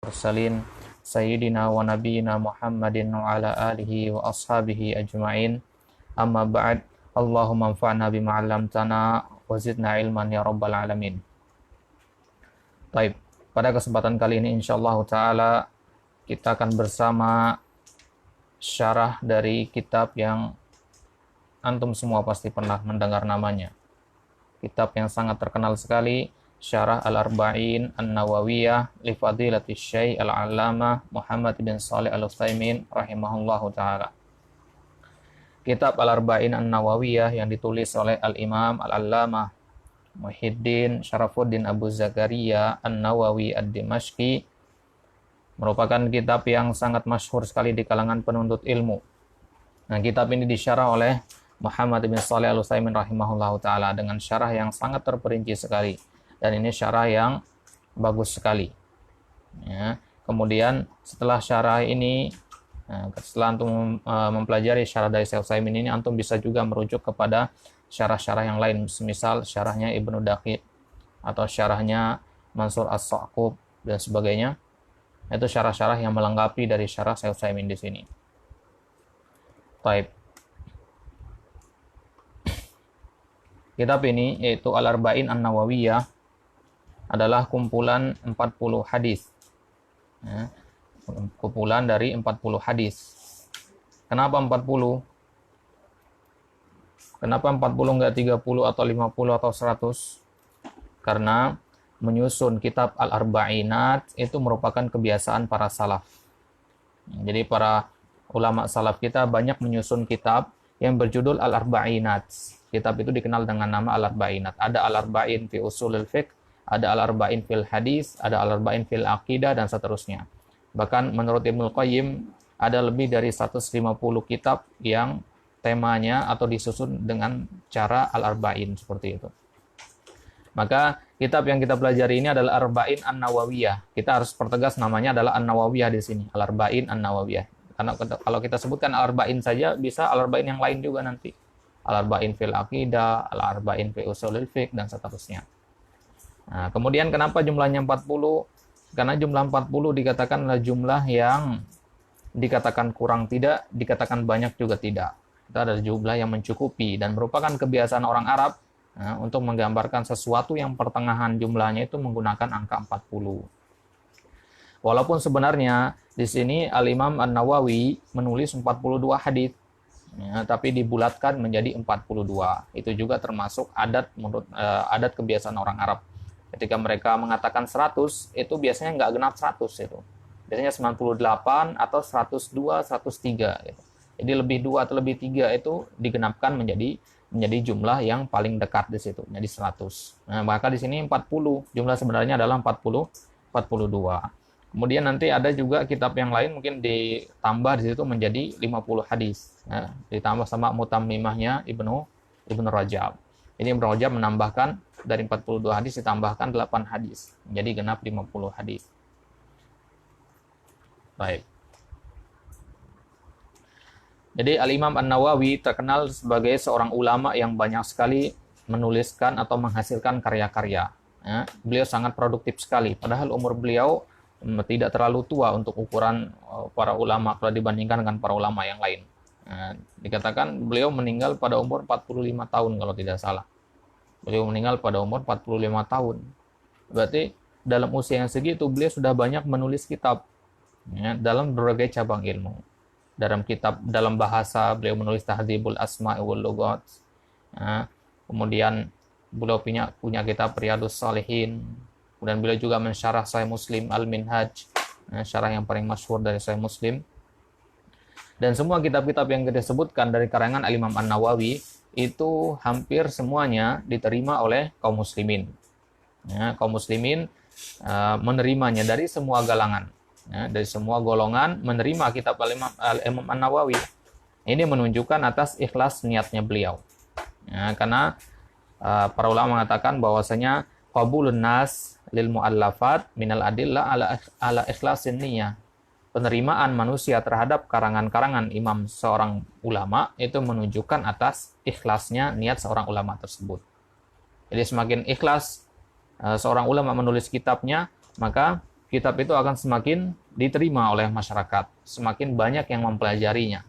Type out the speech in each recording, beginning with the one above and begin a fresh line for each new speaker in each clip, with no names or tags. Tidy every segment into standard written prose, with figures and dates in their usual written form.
Mursalin Sayyidina wa Nabiyina Muhammadin wa ala alihi wa ashabihi ajma'in. Amma ba'd. Allahumma anfa'na bima 'allamtana wa zidna ilman ya rabbal alamin. Baik, pada kesempatan kali ini insyaallah taala kita akan bersama syarah dari kitab yang antum semua pasti pernah mendengar namanya. Kitab yang sangat terkenal sekali, Syarah Al-Arba'in An-Nawawiyah li Fadilati Syekh Al-Allamah Muhammad bin Shalih Al-Utsaimin rahimahullahu taala. Kitab Al-Arba'in An-Nawawiyah yang ditulis oleh Al-Imam Al-Allamah Muhyiddin Syarafuddin Abu Zakaria An-Nawawi Ad-Dimashqi merupakan kitab yang sangat masyhur sekali di kalangan penuntut ilmu. Nah, kitab ini disyarah oleh Muhammad bin Shalih Al-Utsaimin rahimahullahu taala dengan syarah yang sangat terperinci sekali. Dan ini syarah yang bagus sekali. Ya. Kemudian setelah syarah ini, setelah antum mempelajari syarah dari Syekh Utsaimin ini, antum bisa juga merujuk kepada syarah-syarah yang lain, semisal syarahnya Ibnu Daqiq atau syarahnya Mansur As-Sa'qub dan sebagainya. Itu syarah-syarah yang melengkapi dari syarah Syekh Utsaimin di sini. Baik. Kitab ini yaitu Al-Arba'in An-Nawawiyah adalah kumpulan 40 hadis. Ya, kumpulan dari 40 hadis. Kenapa 40? Kenapa 40 enggak 30 atau 50 atau 100? Karena menyusun kitab Al-Arba'inat itu merupakan kebiasaan para salaf. Jadi para ulama salaf kita banyak menyusun kitab yang berjudul Al-Arba'inat. Kitab itu dikenal dengan nama Al-Arba'inat. Ada Al-Arba'in fi Ushulul Fiqh, ada Al-Arba'in fil Hadis, ada Al-Arba'in fil Aqidah, dan seterusnya. Bahkan menurut Ibnu Qayyim, ada lebih dari 150 kitab yang temanya atau disusun dengan cara Al-Arba'in seperti itu. Maka kitab yang kita pelajari ini adalah Arba'in An-Nawawiyah. Kita harus pertegas namanya adalah An-Nawawiyah di sini, Al-Arba'in An-Nawawiyah. Karena kalau kita sebutkan Al-Arba'in saja, bisa Al-Arba'in yang lain juga nanti. Al-Arba'in fil Aqidah, Al-Arba'in fi Ushulul Fiqh, dan seterusnya. Nah, kemudian kenapa jumlahnya 40? Karena jumlah 40 dikatakan adalah jumlah yang dikatakan kurang tidak, dikatakan banyak juga tidak. Itu adalah jumlah yang mencukupi dan merupakan kebiasaan orang Arab untuk menggambarkan sesuatu yang pertengahan jumlahnya itu menggunakan angka 40. Walaupun sebenarnya di sini Al-Imam An-Nawawi menulis 42 hadis, ya, tapi dibulatkan menjadi 42. Itu juga termasuk adat menurut adat kebiasaan orang Arab. Ketika mereka mengatakan 100, itu biasanya nggak genap 100 itu. Biasanya 98 atau 102, 103 gitu. Jadi lebih 2 atau lebih 3 itu digenapkan menjadi jumlah yang paling dekat di situ, jadi 100. Nah, maka di sini 40, jumlah sebenarnya adalah 42. Kemudian nanti ada juga kitab yang lain mungkin ditambah di situ menjadi 50 hadis. Nah, ditambah sama mutammimahnya Ibnu Rajab. Ini Ibnu Rajab menambahkan dari 42 hadis ditambahkan 8 hadis. Jadi genap 50 hadis. Baik. Jadi Al-Imam An-Nawawi terkenal sebagai seorang ulama yang banyak sekali menuliskan atau menghasilkan karya-karya. Ya, beliau sangat produktif sekali. Padahal umur beliau tidak terlalu tua untuk ukuran para ulama kalau dibandingkan dengan para ulama yang lain. Nah, dikatakan beliau meninggal pada umur 45 tahun kalau tidak salah. Beliau meninggal pada umur 45 tahun. Berarti dalam usia yang segitu beliau sudah banyak menulis kitab, ya, dalam berbagai cabang ilmu. Dalam bahasa beliau menulis Tahdzibul Asma' wal Lughat. Ya, kemudian beliau punya kitab Riyadhus Shalihin. Kemudian beliau juga mensyarah Sahih Muslim Al-Minhaj, ya, syarah yang paling masyhur dari Sahih Muslim. Dan semua kitab-kitab yang kita sebutkan dari karangan Al-Imam An-Nawawi itu hampir semuanya diterima oleh kaum muslimin. Ya, kaum muslimin menerimanya dari semua galangan, ya, dari semua golongan menerima kitab Al-Imam An-Nawawi. Ini menunjukkan atas ikhlas niatnya beliau. Ya, karena para ulama mengatakan bahwasanya qabulun nas lil muallafat minal adillah ala ikhlasin niyah. Penerimaan manusia terhadap karangan-karangan imam seorang ulama itu menunjukkan atas ikhlasnya niat seorang ulama tersebut. Jadi semakin ikhlas seorang ulama menulis kitabnya, maka kitab itu akan semakin diterima oleh masyarakat, semakin banyak yang mempelajarinya.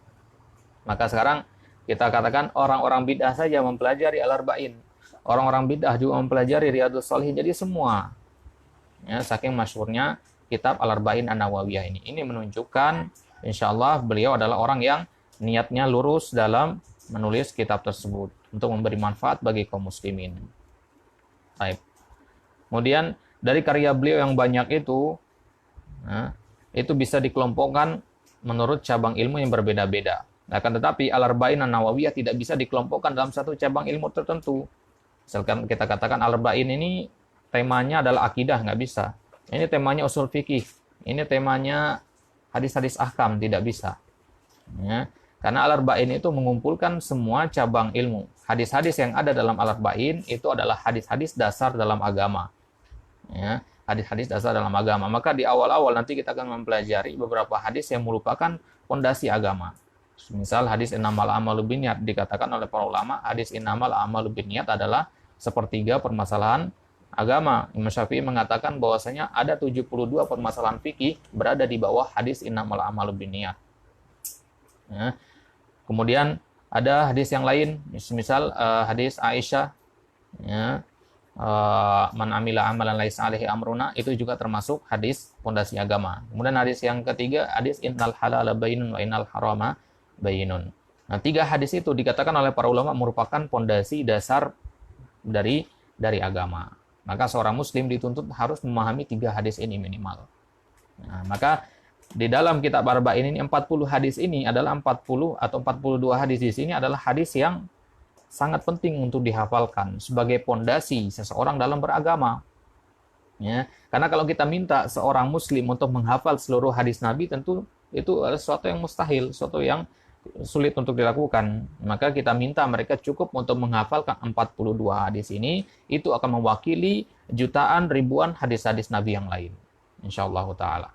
Maka sekarang kita katakan orang-orang bid'ah saja mempelajari Al-Arba'in. Orang-orang bid'ah juga mempelajari Riyadhus Shalihin. Jadi semua, ya, saking masyhurnya kitab Al-Arba'in An-Nawawiyah ini. Ini menunjukkan insya Allah beliau adalah orang yang niatnya lurus dalam menulis kitab tersebut untuk memberi manfaat bagi kaum muslimin. Baik. Kemudian dari karya beliau yang banyak itu, nah, itu bisa dikelompokkan menurut cabang ilmu yang berbeda-beda. Akan tetapi Al-Arba'in An-Nawawiyah tidak bisa dikelompokkan dalam satu cabang ilmu tertentu. Misalkan kita katakan Al-Arba'in ini temanya adalah akidah, nggak bisa. Ini temanya usul fikih. Ini temanya hadis-hadis ahkam, tidak bisa. Ya. Karena Al-Arba'in itu mengumpulkan semua cabang ilmu. Hadis-hadis yang ada dalam Al-Arba'in itu adalah hadis-hadis dasar dalam agama. Ya, hadis-hadis dasar dalam agama. Maka di awal-awal nanti kita akan mempelajari beberapa hadis yang merupakan fondasi agama. Misal hadis innamal a'malu binniyat, dikatakan oleh para ulama, hadis innamal a'malu binniyat adalah sepertiga permasalahan agama. Imam Syafi'i mengatakan bahwasanya ada 72 permasalahan fikih berada di bawah hadis innamal a'malu binniyat. Ya. Kemudian ada hadis yang lain, misal hadis Aisyah, ya, man amila amalan laisa alaihi amruna, itu juga termasuk hadis fondasi agama. Kemudian hadis yang ketiga, hadis innal halala bayyinun wa innal harama bayyinun. Nah, 3 hadis itu dikatakan oleh para ulama merupakan fondasi dasar dari agama. Maka seorang muslim dituntut harus memahami 3 hadis ini minimal. Nah, maka di dalam kitab Arba'in ini 40 hadis ini adalah 40 atau 42 hadis di sini adalah hadis yang sangat penting untuk dihafalkan sebagai fondasi seseorang dalam beragama. Ya, karena kalau kita minta seorang muslim untuk menghafal seluruh hadis Nabi, tentu itu adalah sesuatu yang mustahil, sesuatu yang sulit untuk dilakukan. Maka kita minta mereka cukup untuk menghafalkan 42 hadis ini, itu akan mewakili jutaan ribuan hadis-hadis Nabi yang lain. Insyaallah ta'ala.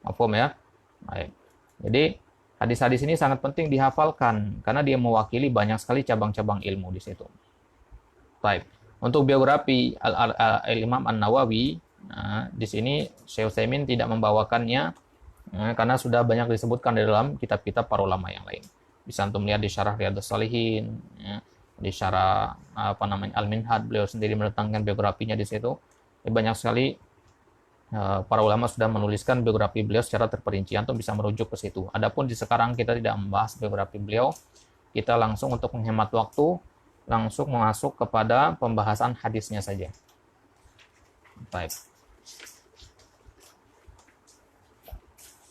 Mafhum ya? Baik. Jadi hadis-hadis ini sangat penting dihafalkan karena dia mewakili banyak sekali cabang-cabang ilmu di situ. Baik. Untuk biografi Al-Imam An-Nawawi, nah, di sini Syekh Utsaimin tidak membawakannya karena sudah banyak disebutkan di dalam kitab-kitab para ulama yang lain. Bisa antum lihat di syarah Riyadhus Shalihin, ya, di syarah Al-Minhaj, beliau sendiri menetangkan biografinya di situ. Banyak sekali para ulama sudah menuliskan biografi beliau secara terperinci. Antum bisa merujuk ke situ. Adapun di sekarang kita tidak membahas biografi beliau, kita langsung untuk menghemat waktu, langsung masuk kepada pembahasan hadisnya saja. Baik.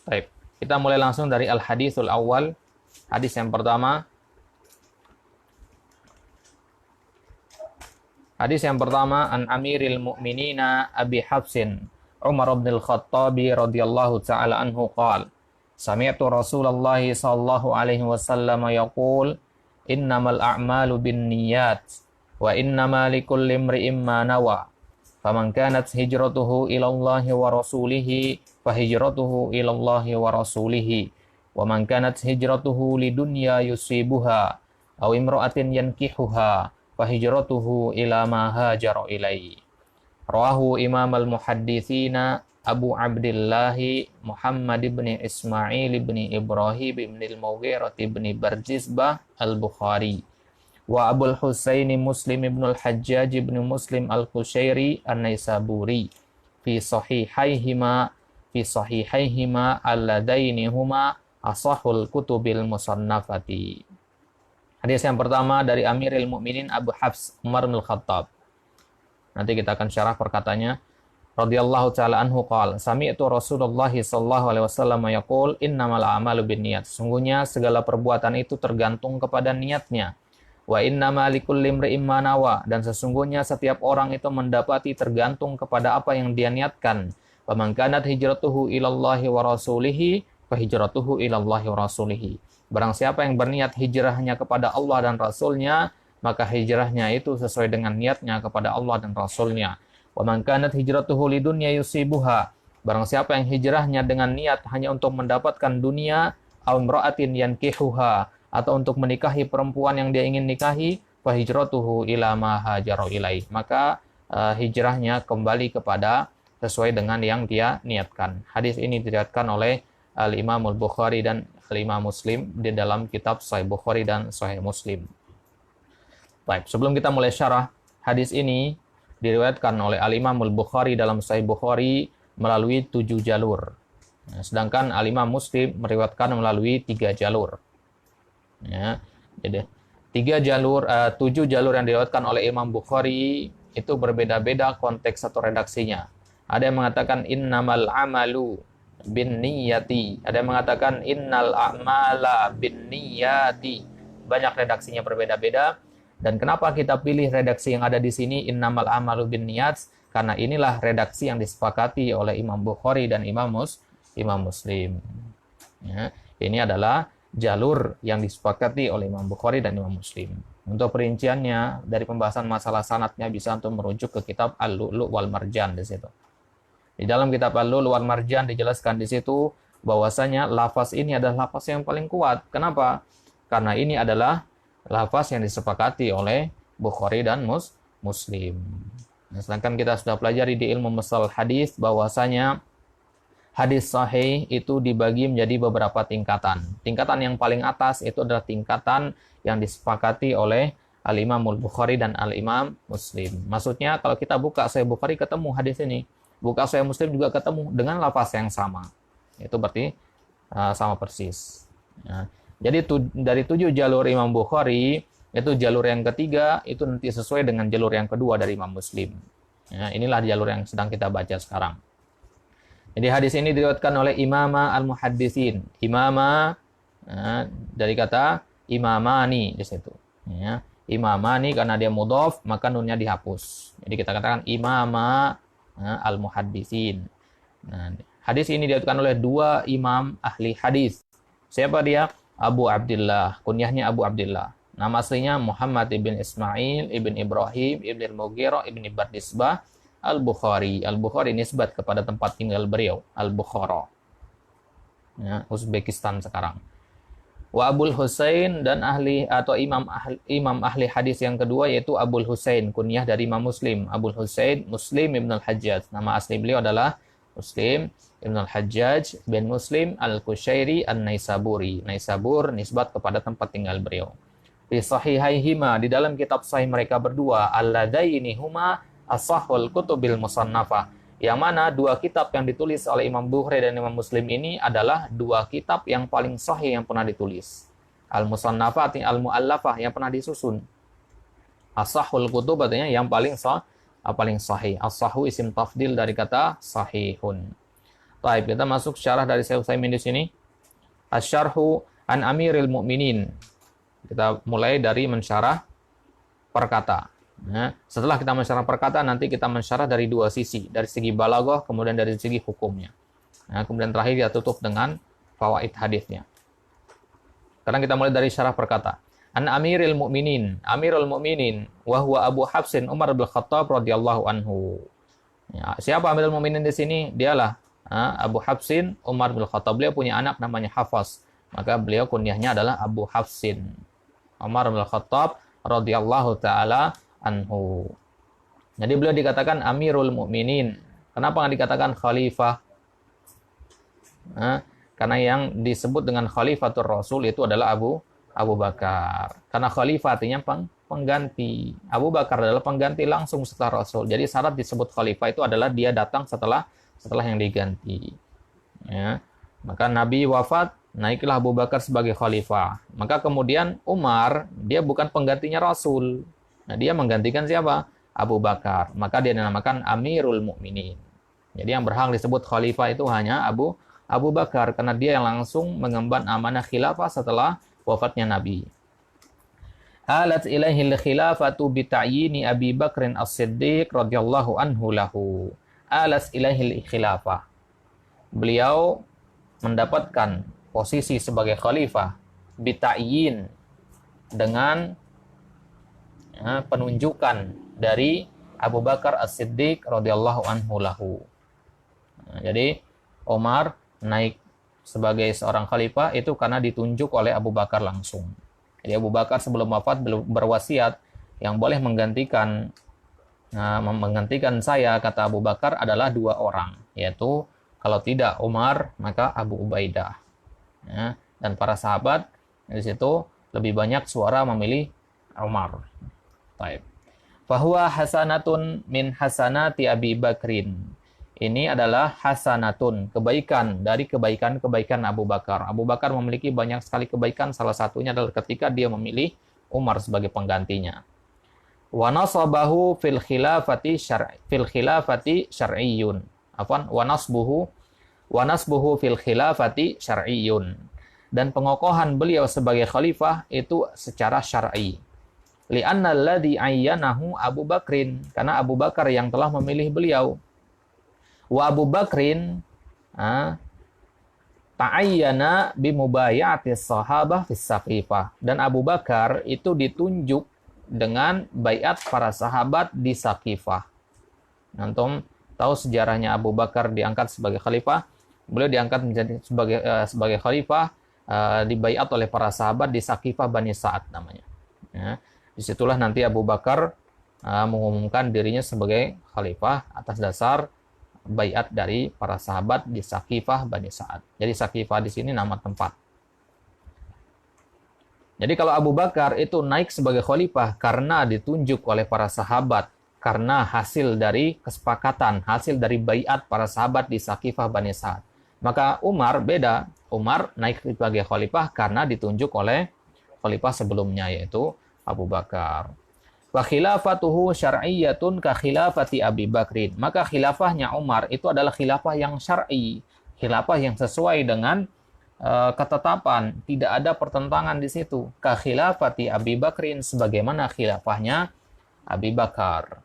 Baik, kita mulai langsung dari al-haditsul awal. Hadis yang pertama. Hadis yang pertama, an Amiril Mu'minina Abi Hafsin Umar bin Al-Khattab radhiyallahu ta'ala anhu qala sami'tu Rasulullah sallallahu alaihi wasallam yaqul innamal a'malu binniyat wa innama likulli imri'in ma nawa faman kanat hijratuhu ila Allah wa rasulihi fahijratuhu ila Allah wa rasulihi wa man kanat hijratuhu lidunya yusibuha aw imra'atin yankihuha fahijratuhu ila ma hajara ilaihi. Rawahu Imam al-Muhadditsina Abu Abdillah Muhammad ibn Ismail ibn Ibrahim ibn al-Mughirah ibn Barjizbah al-Bukhari wa Abul Husaini Muslim ibn al-Hajjaj ibn Muslim al-Qushairi an-Naisaburi fi sahihaihima alladainihuma asahul kutubil musannafati. Hadis yang pertama dari Amiril Mukminin Abu Hafs Umar bin Khattab. Nanti kita akan syarah perkataannya. Radhiyallahu ta'ala anhu qala sami'tu Rasulullah sallallahu alaihi wasallam yaqul innamal a'malu binniyat. Sesungguhnya segala perbuatan itu tergantung kepada niatnya. Wa innama likulli imri'in ma nawa, dan sesungguhnya setiap orang itu mendapati tergantung kepada apa yang dia niatkan. Wa man kanat hijratuhu ilallahi wa rasulihi fa hijratuhu ilallahi wa rasulihi. Barang siapa yang berniat hijrahnya kepada Allah dan Rasulnya, maka hijrahnya itu sesuai dengan niatnya kepada Allah dan Rasulnya. Wa man kanat hijratuhu lidunya yusibuha. Barang siapa yang hijrahnya dengan niat hanya untuk mendapatkan dunia, aw imra'atin yankihuha, atau untuk menikahi perempuan yang dia ingin nikahi, fa hijratuhu ila ma hajara ilaihi. Maka hijrahnya kembali kepada sesuai dengan yang dia niatkan. Hadis ini diriwayatkan oleh Al-Imam Al-Bukhari dan Al-Imam Muslim di dalam kitab Sahih Bukhari dan Sahih Muslim. Baik, sebelum kita mulai syarah, hadis ini diriwayatkan oleh Al-Imam Al-Bukhari dalam Sahih Bukhari melalui 7 jalur. Sedangkan Al-Imam Muslim meriwayatkan melalui 3 jalur. Ya, jadi 7 jalur yang diriwayatkan oleh Imam Bukhari itu berbeda-beda konteks atau redaksinya. Ada yang mengatakan innamal amalu bin niyati. Ada yang mengatakan innal a'mala bin niyati. Banyak redaksinya berbeda-beda. Dan kenapa kita pilih redaksi yang ada di sini innamal amalu bin niyat? Karena inilah redaksi yang disepakati oleh Imam Bukhari dan Imam Muslim. Ya, ini adalah jalur yang disepakati oleh Imam Bukhari dan Imam Muslim. Untuk perinciannya dari pembahasan masalah sanadnya bisa untuk merujuk ke kitab Al-Lu'lu' wal Marjan di situ. Di dalam kitab Al-Lu'lu' wal Marjan dijelaskan di situ bahwasanya lafaz ini adalah lafaz yang paling kuat. Kenapa? Karena ini adalah lafaz yang disepakati oleh Bukhari dan Muslim. Nah, sedangkan kita sudah pelajari di ilmu mustalah hadis bahwasanya hadis sahih itu dibagi menjadi beberapa tingkatan. Tingkatan yang paling atas itu adalah tingkatan yang disepakati oleh Al-Imam Al-Bukhari dan Al-Imam Muslim. Maksudnya kalau kita buka Sahih Bukhari ketemu hadis ini, buka Sahih Muslim juga ketemu dengan lafaz yang sama. Itu berarti sama persis. Nah, jadi dari 7 jalur Imam Bukhari, itu jalur yang ketiga itu nanti sesuai dengan jalur yang kedua dari Imam Muslim. Ya, inilah jalur yang sedang kita baca sekarang. Jadi hadis ini diriwayatkan oleh Imama al-Muhaddisin. Imama dari kata imamani di situ. Ya, imamani karena dia mudhaf maka nunnya dihapus. Jadi kita katakan imama al-Muhaddisin. Nah, hadis ini diriwayatkan oleh 2 imam ahli hadis. Siapa dia? Abu Abdullah. Kunyahnya Abu Abdullah. Nama aslinya Muhammad ibn Ismail ibn Ibrahim ibn Al-Mughirah ibn Bardisbah Al-Bukhari. Al-Bukhari nisbat kepada tempat tinggal beliau, Al-Bukhara. Ya, Uzbekistan sekarang. Wa Abul Husain dan imam ahli hadis yang kedua yaitu Abul Husain, kunyah dari Imam Muslim. Abul Husain Muslim ibn Al-Hajjaj. Nama asli beliau adalah Muslim ibn Al-Hajjaj bin Muslim Al-Kushairi An-Naisaburi. Naisabur nisbat kepada tempat tinggal beliau. Fi sahihaihima, di dalam kitab sahih mereka berdua, alladaini huma ashahul kutubil musannafah, yang mana 2 kitab yang ditulis oleh Imam Bukhari dan Imam Muslim ini adalah 2 kitab yang paling sahih yang pernah ditulis. Al-Musannafah artinya al-mu'allafah, yang pernah disusun. Ashahul kutub artinya yang paling sahih. As-sahu isim tafdil dari kata sahihun. Baik, kita masuk syarah dari Syekh Utsaimin di sini. Asy-syarhu an Amiril Mukminin. Kita mulai dari mensyarah perkata. Nah, setelah kita mensyarah perkata, nanti kita mensyarah dari 2 sisi. Dari segi balaghah, kemudian dari segi hukumnya. Nah, kemudian terakhir kita tutup dengan fawaid hadisnya. Sekarang kita mulai dari syarah perkata. An Amiril Mukminin. Amirul Mukminin. Wahwa Abu Hafsin Umar bin Khattab radhiyallahu anhu. Ya, siapa Amirul Mukminin di sini? Dialah Abu Hafsin Umar bin Khattab. Beliau punya anak namanya Hafs. Maka beliau kunyahnya adalah Abu Hafsin Umar bin Khattab radhiyallahu taala anhu. Jadi beliau dikatakan Amirul Mukminin. Kenapa nggak dikatakan khalifah? Karena yang disebut dengan khalifatur Rasul itu adalah Abu Bakar. Karena khalifah artinya pengganti. Abu Bakar adalah pengganti langsung setelah Rasul. Jadi syarat disebut khalifah itu adalah dia datang setelah yang diganti. Ya. Maka Nabi wafat, naiklah Abu Bakar sebagai khalifah. Maka kemudian Umar, dia bukan penggantinya Rasul. Nah, dia menggantikan siapa? Abu Bakar. Maka dia dinamakan Amirul Mukminin. Jadi yang berhak disebut khalifah itu hanya Abu Bakar, karena dia yang langsung mengemban amanah khilafah setelah wafatnya Nabi. Alat ilaihil khilafatu bita'yini Abi Bakrin As-Siddiq radhiyallahu anhu lahu. Alat ilaihil khilafah. Beliau mendapatkan posisi sebagai khalifah bita'yin dengan penunjukan dari Abu Bakar As-Siddiq radhiyallahu anhu lahu. Jadi Umar naik sebagai seorang khalifah itu karena ditunjuk oleh Abu Bakar langsung. Jadi Abu Bakar sebelum wafat berwasiat yang boleh menggantikan menggantikan saya, kata Abu Bakar, adalah 2 orang, yaitu kalau tidak Umar, maka Abu Ubaidah. Ya, dan para sahabat di situ lebih banyak suara memilih Umar. Baik. Fahuwa hasanatun min hasanati Abi Bakrin. Ini adalah hasanatun, kebaikan dari kebaikan-kebaikan Abu Bakar. Abu Bakar memiliki banyak sekali kebaikan, salah satunya adalah ketika dia memilih Umar sebagai penggantinya. Wa nasabahu fil khilafati syar'iyyun. Afwan, wa nasbuhu fil khilafati syar'iyyun. Dan pengokohan beliau sebagai khalifah itu secara syar'i. Li'anna alladhi ayyanahu Abu Bakrin, karena Abu Bakar yang telah memilih beliau. Wa Abu Bakrin ta'ayyana bimubayati sahabah fis Saqifah. Dan Abu Bakar itu ditunjuk dengan baiat para sahabat di Saqifah. Antum tahu sejarahnya Abu Bakar diangkat sebagai khalifah. Beliau diangkat menjadi sebagai khalifah dibaiat oleh para sahabat di Saqifah Bani Sa'ad namanya. Ya, disitulah nanti Abu Bakar mengumumkan dirinya sebagai khalifah atas dasar baiat dari para sahabat di Saqifah Bani Sa'ad. Jadi Saqifah di sini nama tempat. Jadi kalau Abu Bakar itu naik sebagai khalifah karena ditunjuk oleh para sahabat, karena hasil dari kesepakatan, hasil dari baiat para sahabat di Saqifah Bani Sa'ad. Maka Umar beda. Umar naik sebagai khalifah karena ditunjuk oleh khalifah sebelumnya, yaitu Abu Bakar. Wa khilafatuhu syar'iyyatun ka khilafati Abi Bakrin. Maka khilafahnya Umar itu adalah khilafah yang syar'i, khilafah yang sesuai dengan ketetapan, tidak ada pertentangan di situ. Ka khilafati Abi Bakrin, sebagaimana khilafahnya Abi Bakar.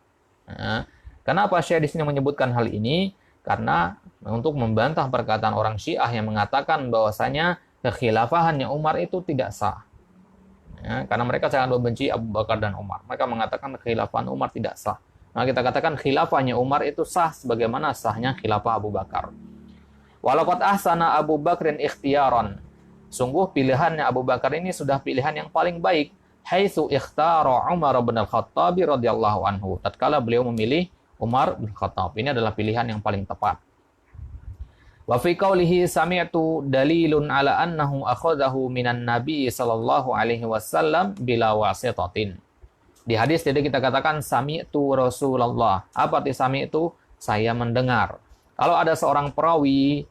Nah, kenapa Syekh di sini menyebutkan hal ini? Karena untuk membantah perkataan orang Syiah yang mengatakan bahwasanya kekhilafahannya Umar itu tidak sah. Ya, karena mereka sangat membenci Abu Bakar dan Umar. Mereka mengatakan khilafah Umar tidak sah. Nah, kita katakan khilafahnya Umar itu sah sebagaimana sahnya khilafah Abu Bakar. Walaqad ahsana Abu Bakrin ikhtiyaran. Sungguh pilihannya Abu Bakar ini sudah pilihan yang paling baik. Haitsu ikhtara Umar bin Al-Khattab radhiyallahu anhu. Tatkala beliau memilih Umar bin Khattab. Ini adalah pilihan yang paling tepat. Wa fi qawlihi sami'tu dalilun ala annahu akhadahu minan nabi sallallahu alaihi wasallam bila wasitatin. Di hadis jadi kita katakan sami'tu Rasulullah. Apa arti sami'tu? Saya mendengar. Kalau ada seorang perawi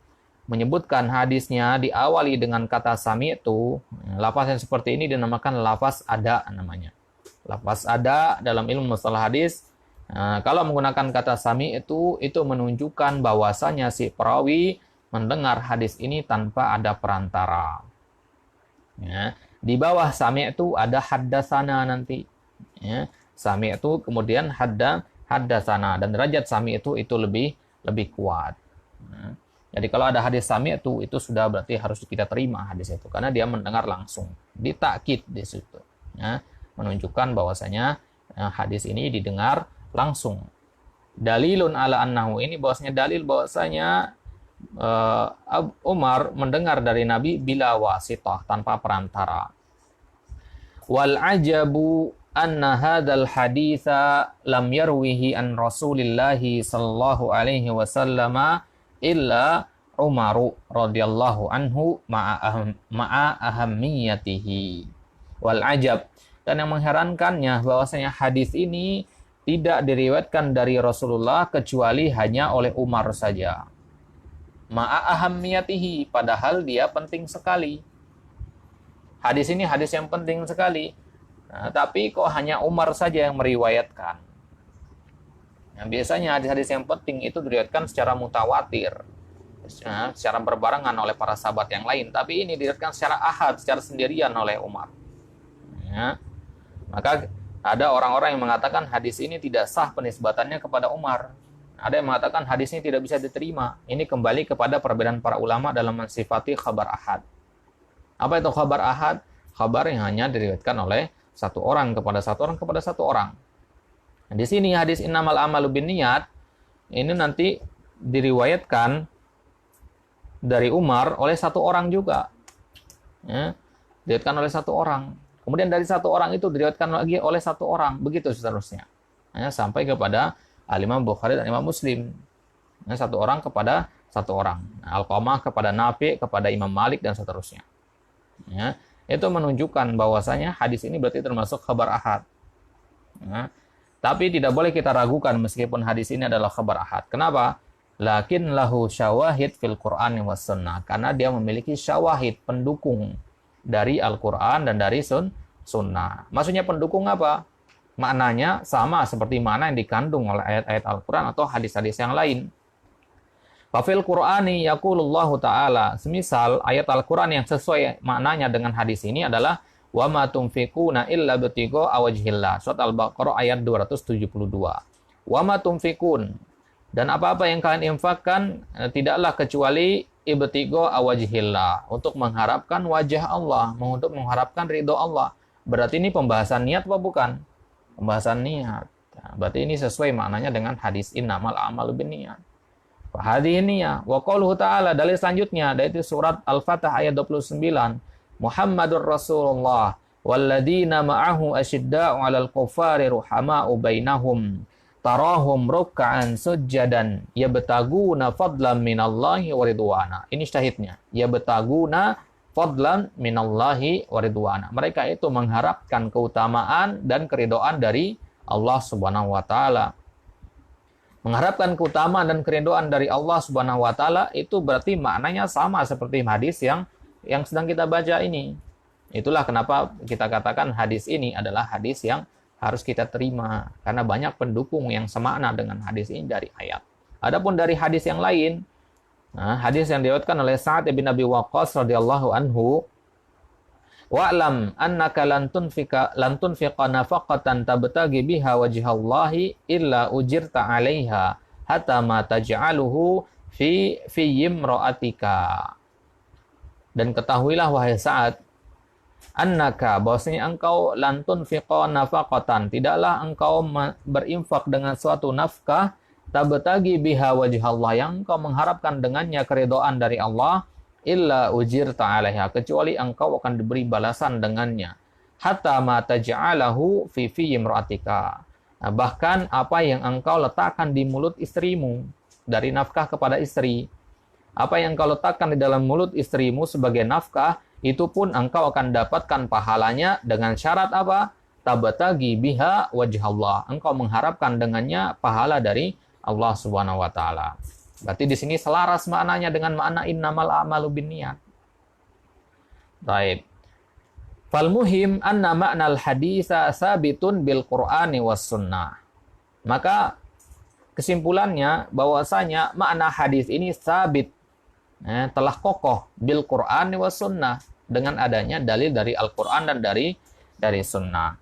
menyebutkan hadisnya diawali dengan kata sami'tu, lafaz yang seperti ini dinamakan lafaz ada namanya. Lafaz ada dalam ilmu mustalah hadis. Kalau menggunakan kata sami'tu itu menunjukkan bahwasanya si perawi mendengar hadis ini tanpa ada perantara. Ya, di bawah sami'tu ada haddasana nanti. Ya, sami'tu kemudian haddasana, dan derajat sami'tu itu lebih kuat. Ya, jadi kalau ada hadis sami'tu itu sudah berarti harus kita terima hadis itu karena dia mendengar langsung. Ditakkid di situ. Ya, menunjukkan bahwasanya hadis ini didengar langsung. Dalilun ala annahu, ini bahwasanya dalil bahwasanya Umar mendengar dari Nabi bila wasitah, tanpa perantara. Wal ajabu anna hadzal haditsa lam yarwihi an Rasulillah sallallahu alaihi wasallam illa Umar radhiyallahu anhu ma'a ahammiyatihi. Wal ajab, dan yang mengherankannya bahwasanya hadis ini tidak diriwayatkan dari Rasulullah kecuali hanya oleh Umar saja. Ma'a ahammiyatihi, padahal dia penting sekali. Hadis ini hadis yang penting sekali. Nah, tapi kok hanya Umar saja yang meriwayatkan. Nah, biasanya hadis-hadis yang penting itu diriwayatkan secara mutawatir, secara berbarengan oleh para sahabat yang lain. Tapi ini diriwayatkan secara ahad, secara sendirian oleh Umar. Ya. Maka ada orang-orang yang mengatakan hadis ini tidak sah penisbatannya kepada Umar. Ada yang mengatakan hadis ini tidak bisa diterima. Ini kembali kepada perbedaan para ulama dalam mensifati khabar ahad. Apa itu khabar ahad? Khabar yang hanya diriwayatkan oleh satu orang kepada satu orang kepada satu orang. Nah, di sini hadis innamal amalu binniyat ini nanti diriwayatkan dari Umar oleh satu orang juga. Ya, diriwayatkan oleh satu orang. Kemudian dari satu orang itu diriwayatkan lagi oleh satu orang. Begitu seterusnya. sampai kepada Imam Bukhari dan Imam Muslim. Satu orang kepada satu orang. Alqamah kepada Nafi, kepada Imam Malik, dan seterusnya. Itu menunjukkan bahwasanya hadis ini berarti termasuk khabar ahad. Tapi tidak boleh kita ragukan meskipun hadis ini adalah khabar ahad. Kenapa? Lakin lahu syawahid fil Qur'an was sunnah. Karena dia memiliki syawahid, pendukung dari Al-Quran dan dari sunnah. Maksudnya pendukung apa? Maknanya sama seperti mana yang dikandung oleh ayat-ayat Al-Quran atau hadis-hadis yang lain. Fafil Qur'ani yaqulullahu ta'ala. Semisal ayat Al-Quran yang sesuai maknanya dengan hadis ini adalah wa ma tunfiquna illa btigha wajhillah. Surat Al-Baqarah ayat 272. Wa ma tunfiqun, dan apa-apa yang kalian infakkan tidaklah kecuali ibtigha wajhillah, untuk mengharapkan wajah Allah, untuk mengharapkan ridho Allah. Berarti ini pembahasan niat apa bukan? Pembahasan niat. Berarti ini sesuai maknanya dengan hadis innamal a'malu binniyat. Hadhihi niyyah. Wa qauluhu ta'ala, dalil selanjutnya yaitu surat Al-Fatah ayat 29. Muhammadur Rasulullah walladzina ma'ahu asyidda'u 'alal kuffari ruhama'u bainahum tarahum ruk'an sujjadan yabtaguna fadlan minallahi wa ridwana. Ini syahidnya. Yabtaguna fadlan minallahi wa ridwana. Mereka itu mengharapkan keutamaan dan keridhaan dari Allah Subhanahu wa taala. Mengharapkan keutamaan dan keridhaan dari Allah Subhanahu wa taala itu berarti maknanya sama seperti hadis yang sedang kita baca ini. Itulah kenapa kita katakan hadis ini adalah hadis yang harus kita terima, karena banyak pendukung yang semakna dengan hadis ini dari ayat. Adapun dari hadis yang lain, hadis yang diriwayatkan oleh Sa'ad bin Abi Waqqas radhiyallahu anhu, wa'lam annaka lan tunfiqa nafaqatan tabtaghi biha wajhallahi illa ujirta 'alaiha hatta ma taj'aluhu fi imra'atika. Dan ketahuilah wahai Sa'ad, annaka, bahwasanya engkau lantun fiqa nafaqatan, tidaklah engkau berinfak dengan suatu nafkah tabtagi biha wajhallah, yang engkau mengharapkan dengannya keridhaan dari Allah, illa ujirta 'alaiha, kecuali engkau akan diberi balasan dengannya, hatta ma taj'alahu fi imra'atika, bahkan apa yang engkau letakkan di mulut istrimu dari nafkah kepada istri, apa yang engkau letakkan di dalam mulut istrimu sebagai nafkah, itu pun engkau akan dapatkan pahalanya dengan syarat apa? Tabtagi biha wajhallah. Engkau mengharapkan dengannya pahala dari Allah Subhanahu wa taala. Berarti di sini selaras maknanya dengan makna innamal a'malu binniyat. Baik. Fal muhim anna ma'nal haditsa sabitun bil Qur'ani was sunnah. Maka kesimpulannya bahwasanya makna hadis ini sabit, telah kokoh bil Qur'an wa sunnah, dengan adanya dalil dari Al-Qur'an dan dari sunnah.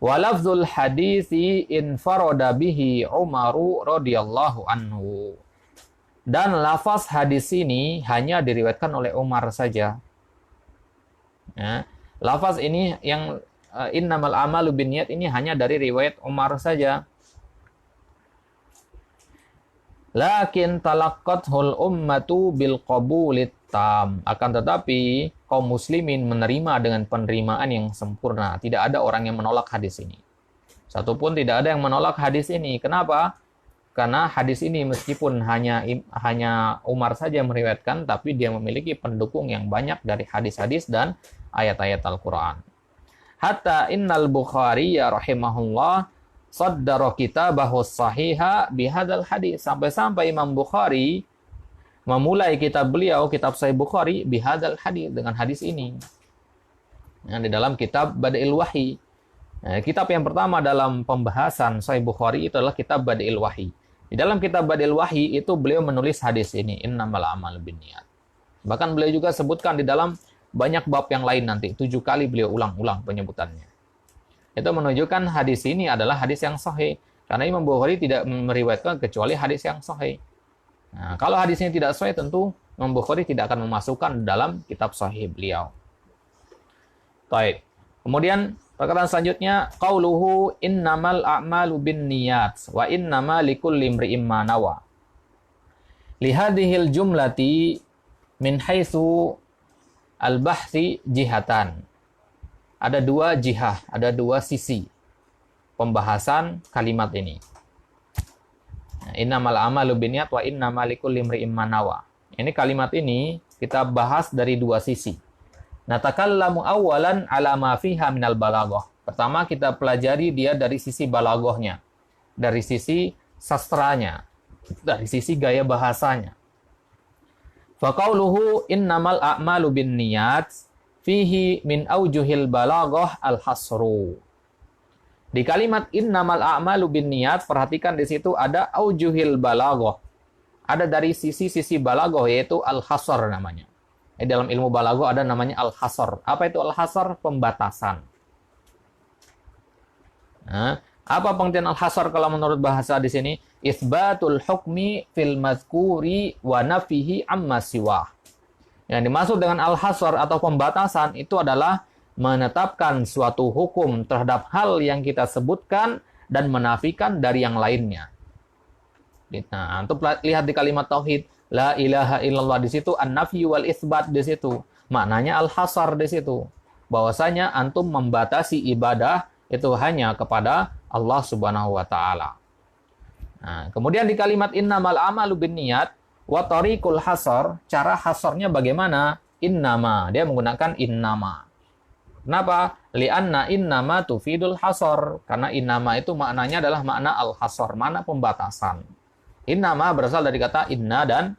Wa lafzul hadisi infarada bihi Umaru radhiyallahu anhu. Dan lafaz hadis ini hanya diriwayatkan oleh Umar saja. Lafaz ini yang innamal a'malu binniyat ini hanya dari riwayat Umar saja. Lakin talaqqathul ummatu bil qabulit tam. Akan tetapi kaum muslimin menerima dengan penerimaan yang sempurna. Tidak ada orang yang menolak hadis ini. Satupun tidak ada yang menolak hadis ini. Kenapa? Karena hadis ini meskipun hanya Umar saja yang meriwayatkan, tapi dia memiliki pendukung yang banyak dari hadis-hadis dan ayat-ayat Al-Quran. Hatta innal Bukhari ya rahimahullah saddara kitabahu sahiha bihadzal hadis. Sampai-sampai Imam Bukhari memulai kitab beliau, kitab Sahih Bukhari, bihadzal hadis, dengan hadis ini. Di dalam kitab Bada'il Wahyi. Kitab yang pertama dalam pembahasan Sahih Bukhari itu adalah kitab Bada'il Wahyi. Di dalam kitab Bada'il Wahyi itu beliau menulis hadis ini, innamal a'malu binniyat. Bahkan beliau juga sebutkan di dalam banyak bab yang lain nanti, 7 kali beliau ulang-ulang penyebutannya. Itu menunjukkan hadis ini adalah hadis yang sahih. Karena Imam Bukhari tidak meriwayatkan kecuali hadis yang sahih. Nah, kalau hadis ini tidak sahih, tentu Imam Bukhari tidak akan memasukkan dalam kitab sahih beliau. Baik. Kemudian perkataan selanjutnya, qauluhu innamal a'malu binniyat wa innama likulli imri'in ma nawa. Li hadhil jumlati min haitsu al-bahthi jihatan. Ada 2 jihah, ada 2 sisi. pembahasan kalimat ini. Innamal a'malu binniyat wa innamal likulli imri'in ma nawa. Ini kalimat ini kita bahas dari dua sisi. Natakallamu awwalan ala ma fiha minal balaghah. Pertama kita pelajari dia dari sisi balaghahnya, dari sisi sastranya, dari sisi gaya bahasanya. Fa qauluhu innamal a'malu binniyat fihi min aujuhil balaghah al-hasru. Di kalimat innamal a'malu binniyat, perhatikan di situ ada aujuhil balaghah. Ada dari sisi-sisi balaghah, yaitu al-hasr namanya. Dalam ilmu balaghah ada namanya al-hasr. Apa itu al-hasr? Pembatasan. Nah, apa pengertian al-hasr kalau menurut bahasa di sini? Isbatul hukmi fil mazkuri wa nafihi amma siwah. Yang dimaksud dengan al-hasr atau pembatasan itu adalah menetapkan suatu hukum terhadap hal yang kita sebutkan dan menafikan dari yang lainnya. Nah, untuk lihat di kalimat tauhid, la ilaha illallah, di situ an-nafy wal isbat, di situ maknanya al-hasar, di situ bahwasanya antum membatasi ibadah itu hanya kepada Allah Subhanahu wa taala. Nah, kemudian di kalimat innamal a'malu binniyat wa tariqul hasar, cara hasarnya bagaimana? Innama, dia menggunakan innama. Kenapa? Li'anna innama tufidul hasar. Karena innama itu maknanya adalah makna al-hasar, makna pembatasan. Innama berasal dari kata inna dan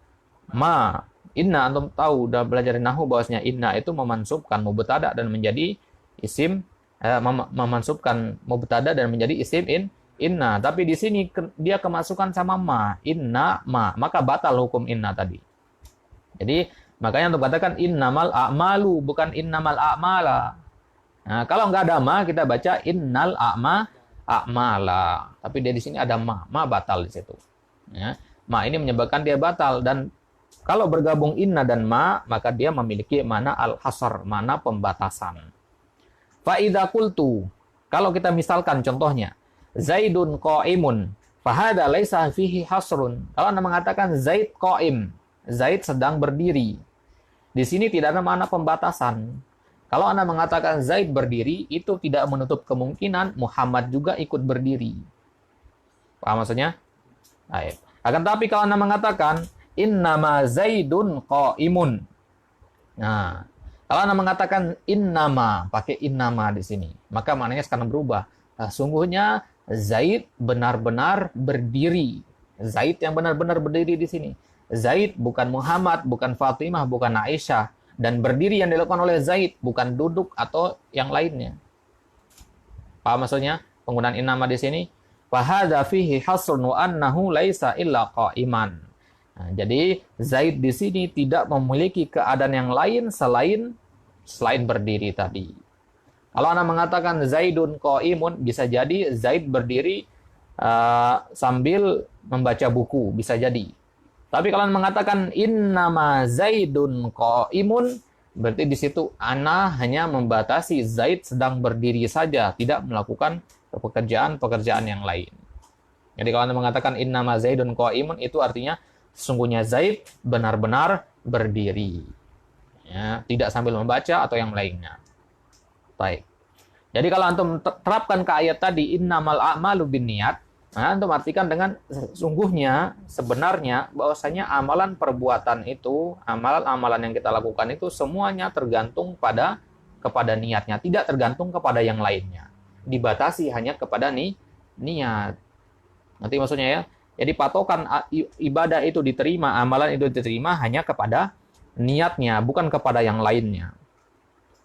ma. Inna, antum tahu, udah belajar nahwu bahwasanya inna itu memansubkan mubtada dan menjadi isim, memansubkan mubtada dan menjadi isim inna. Tapi di sini dia kemasukan sama ma. Inna ma. Maka batal hukum inna tadi. Jadi makanya untuk katakan innamal a'malu, bukan innamal a'mala. Nah, kalau nggak ada ma, kita baca innal a'mala. Tapi dia di sini ada ma batal di situ. Ya. Ma ini menyebabkan dia batal, dan kalau bergabung inna dan ma, maka dia memiliki makna al-hasr, makna pembatasan. Fa idza qultu, kalau kita misalkan contohnya, Zaidun qa'imun, fa hadza laisa fihi hasrun. Kalau Anda mengatakan Zaid qa'im, Zaid sedang berdiri. Di sini tidak ada makna pembatasan. Kalau Anda mengatakan Zaid berdiri, itu tidak menutup kemungkinan Muhammad juga ikut berdiri. Paham maksudnya? Baik. Akan tapi kalau Anda mengatakan innama Zaidun qa'imun. Nah, kalau Anda mengatakan innama, pakai innama di sini, maka maknanya sekarang berubah. Nah, sungguhnya Zaid benar-benar berdiri. Zaid yang benar-benar berdiri di sini. Zaid bukan Muhammad, bukan Fatimah, bukan Aisyah. Dan berdiri yang dilakukan oleh Zaid, bukan duduk atau yang lainnya. Paham maksudnya? Penggunaan innama di sini. Fahadza fihi hasrun wa annahu laisa illa qa'iman. Nah, jadi Zaid di sini tidak memiliki keadaan yang lain selain berdiri tadi. Kalau Anda mengatakan Zaidun qa'imun, bisa jadi Zaid berdiri sambil membaca buku, bisa jadi. Tapi kalau mengatakan innama Zaidun qa'imun, berarti di situ ana hanya membatasi Zaid sedang berdiri saja, tidak melakukan pekerjaan-pekerjaan yang lain. Jadi kalau Anda mengatakan innama Zaidun qa'imun, itu artinya sesungguhnya Zaid benar-benar berdiri. Ya, tidak sambil membaca atau yang lainnya. Baik. Jadi kalau antum terapkan ke ayat tadi innamal a'malu binniyat, nah, antum artikan dengan sesungguhnya, sebenarnya, bahwasanya amalan perbuatan itu, amalan-amalan yang kita lakukan itu semuanya tergantung kepada niatnya, tidak tergantung kepada yang lainnya. Dibatasi hanya kepada niat. Nanti maksudnya ya. Jadi patokan ibadah itu diterima, amalan itu diterima hanya kepada niatnya, bukan kepada yang lainnya.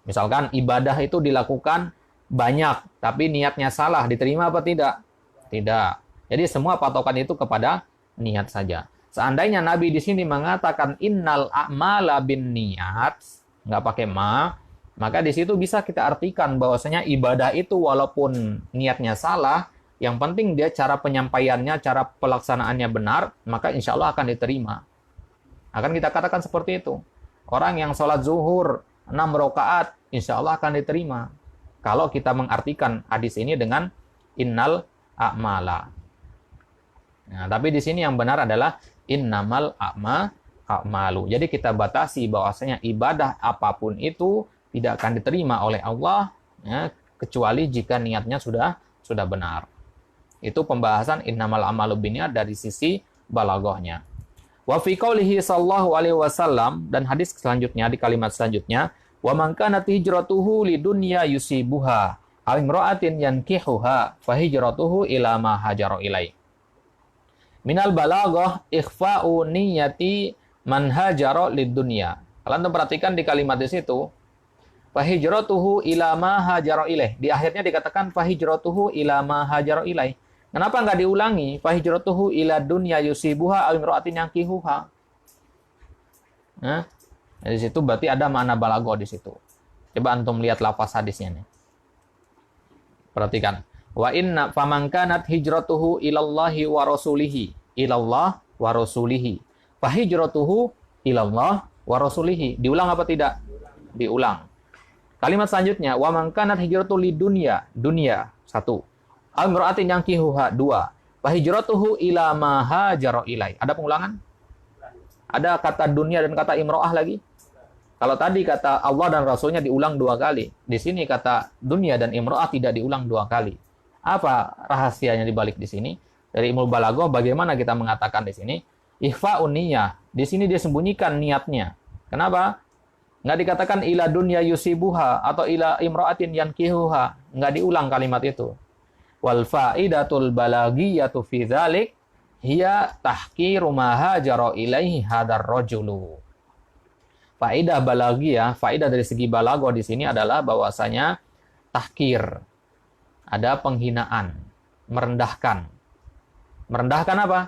Misalkan ibadah itu dilakukan banyak, tapi niatnya salah, diterima apa tidak? Tidak. Jadi semua patokan itu kepada niat saja. Seandainya Nabi di sini mengatakan innal a'mala binniyat, nggak pakai ma, maka di situ bisa kita artikan bahwasanya ibadah itu walaupun niatnya salah, yang penting dia cara penyampaiannya, cara pelaksanaannya benar, maka insya Allah akan diterima. Akan kita katakan seperti itu. Orang yang sholat zuhur 6 rakaat, insya Allah akan diterima. Kalau kita mengartikan hadis ini dengan innal a'mala. Nah, tapi di sini yang benar adalah innamal a'malu. Jadi kita batasi bahwasanya ibadah apapun itu tidak akan diterima oleh Allah, ya, kecuali jika niatnya sudah sudah benar. Itu pembahasan innamal amalu binniyat dari sisi balaghahnya. Wa fi qoulihi sallallahu alaihi wasallam, dan hadis selanjutnya di kalimat selanjutnya, wa man kanat hijratuhu lidunya yusibuha aw imra'atin yankihuha fa hijratuhu ila ma hajara ilai. Minal balaghah ikhfa'u niyyati man hajara lidunya. Kalian perhatikan di kalimat di situ, fa hijratuhu ila ma hajara ilai. Di akhirnya dikatakan fa hijratuhu ila ma hajara ilai. Kenapa nggak diulangi? Fa hijratuhu ila dunya yusibuha aw imra'atin yankihuha. Nah, di situ berarti ada makna balaghah di situ. Coba antum lihat lafaz hadisnya nih. Perhatikan. Wa inna faman kanat hijratuhu ilallahi wa rasulihi. Ilallah wa rasulihi. Fa hijratuhu ilallah wa rasulihi. Diulang apa tidak? Diulang. Kalimat selanjutnya, wa man kanat hijratuhu lidunya. Dunia, 1. Al-mur'atin yang kihuha, 2. Fahijratuhu ila ma hajara ilai. Ada pengulangan? Ada kata dunia dan kata imro'ah lagi? Kalau tadi kata Allah dan Rasulnya diulang 2 kali. Di sini kata dunia dan imro'ah tidak diulang 2 kali. Apa rahasianya dibalik di sini? Dari ilmu balaghah bagaimana kita mengatakan di sini? Ikhfa'un niyah. Di sini dia sembunyikan niatnya. Kenapa? Nggak dikatakan ila dunya yusibuha atau ila imro'atin yankihuha. Nggak diulang kalimat itu. Wal faidatul balaghiyatu fi dzalik hiya tahqiru ma hajara ilaihi hadar rajulu. Faedah balaghiyah, faedah dari segi balaghah di sini adalah bahwasanya tahkir. Ada penghinaan, merendahkan. Merendahkan apa?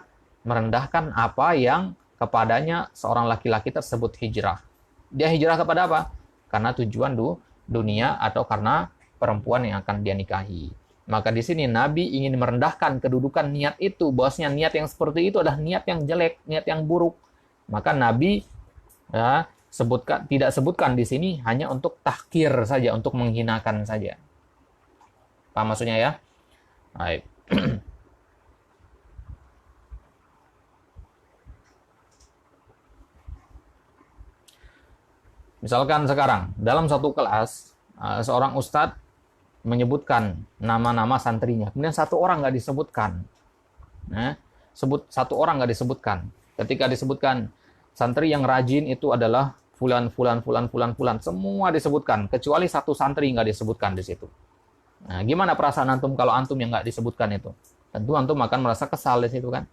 Merendahkan apa yang kepadanya seorang laki-laki tersebut hijrah. Dia hijrah kepada apa? Karena tujuan dunia atau karena perempuan yang akan dia nikahi. Maka di sini Nabi ingin merendahkan kedudukan niat itu, bahwasanya niat yang seperti itu adalah niat yang jelek, niat yang buruk. Maka Nabi tidak sebutkan di sini hanya untuk tahkir saja, untuk menghinakan saja. Paham maksudnya ya? Baik. Misalkan sekarang dalam satu kelas seorang ustadz menyebutkan nama-nama santrinya, kemudian 1 orang nggak disebutkan. Nah, satu orang nggak disebutkan. Ketika disebutkan santri yang rajin itu adalah fulan, semua disebutkan, kecuali 1 santri nggak disebutkan di situ. Nah, gimana perasaan antum kalau antum yang nggak disebutkan itu? Tentu antum akan merasa kesal di situ kan.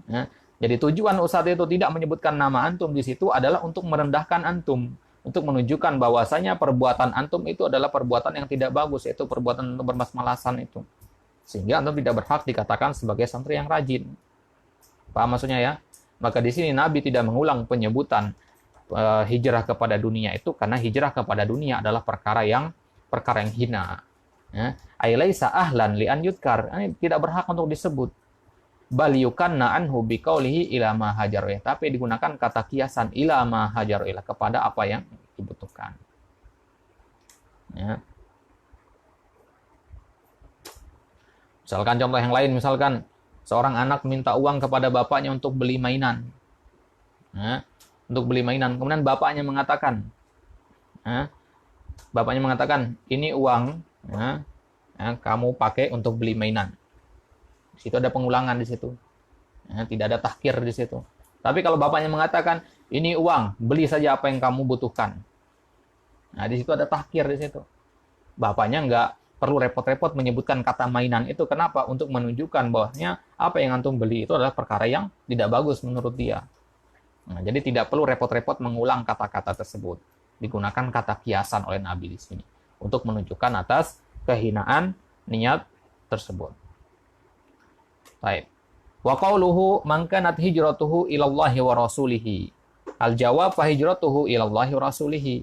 Nah, jadi tujuan ustadz itu tidak menyebutkan nama antum di situ adalah untuk merendahkan antum. Untuk menunjukkan bahwasanya perbuatan antum itu adalah perbuatan yang tidak bagus, yaitu perbuatan untuk bermas-malasan itu. Sehingga antum tidak berhak dikatakan sebagai santri yang rajin. Paham maksudnya ya? Maka di sini Nabi tidak mengulang penyebutan hijrah kepada dunia itu karena hijrah kepada dunia adalah perkara yang hina. Ya. Ailaisa ahlan li an yudkar. Ini tidak berhak untuk disebut. Bal yukanna anhu biqaulihi ila ma hajaru, tapi digunakan kata kiasan ila ma hajaru kepada apa yang dibutuhkan. Ya. Misalkan contoh yang lain, misalkan seorang anak minta uang kepada bapaknya untuk beli mainan. Ya. Untuk beli mainan, kemudian bapaknya mengatakan, ini uang, kamu pakai untuk beli mainan. Di situ ada pengulangan di situ. Ya, tidak ada tahkir di situ. Tapi kalau bapaknya mengatakan, ini uang, beli saja apa yang kamu butuhkan. Nah, di situ ada tahkir di situ. Bapaknya nggak perlu repot-repot menyebutkan kata mainan itu. Kenapa? Untuk menunjukkan bahwasanya apa yang antum beli itu adalah perkara yang tidak bagus menurut dia. Nah, jadi tidak perlu repot-repot mengulang kata-kata tersebut. Digunakan kata kiasan oleh Nabi di sini. Untuk menunjukkan atas kehinaan niat tersebut. Baik. Wa qauluhu man kanat hijratuhu ilallahi wa rasulihi. Al jawab fa hijratuhu ilallahi wa rasulihi.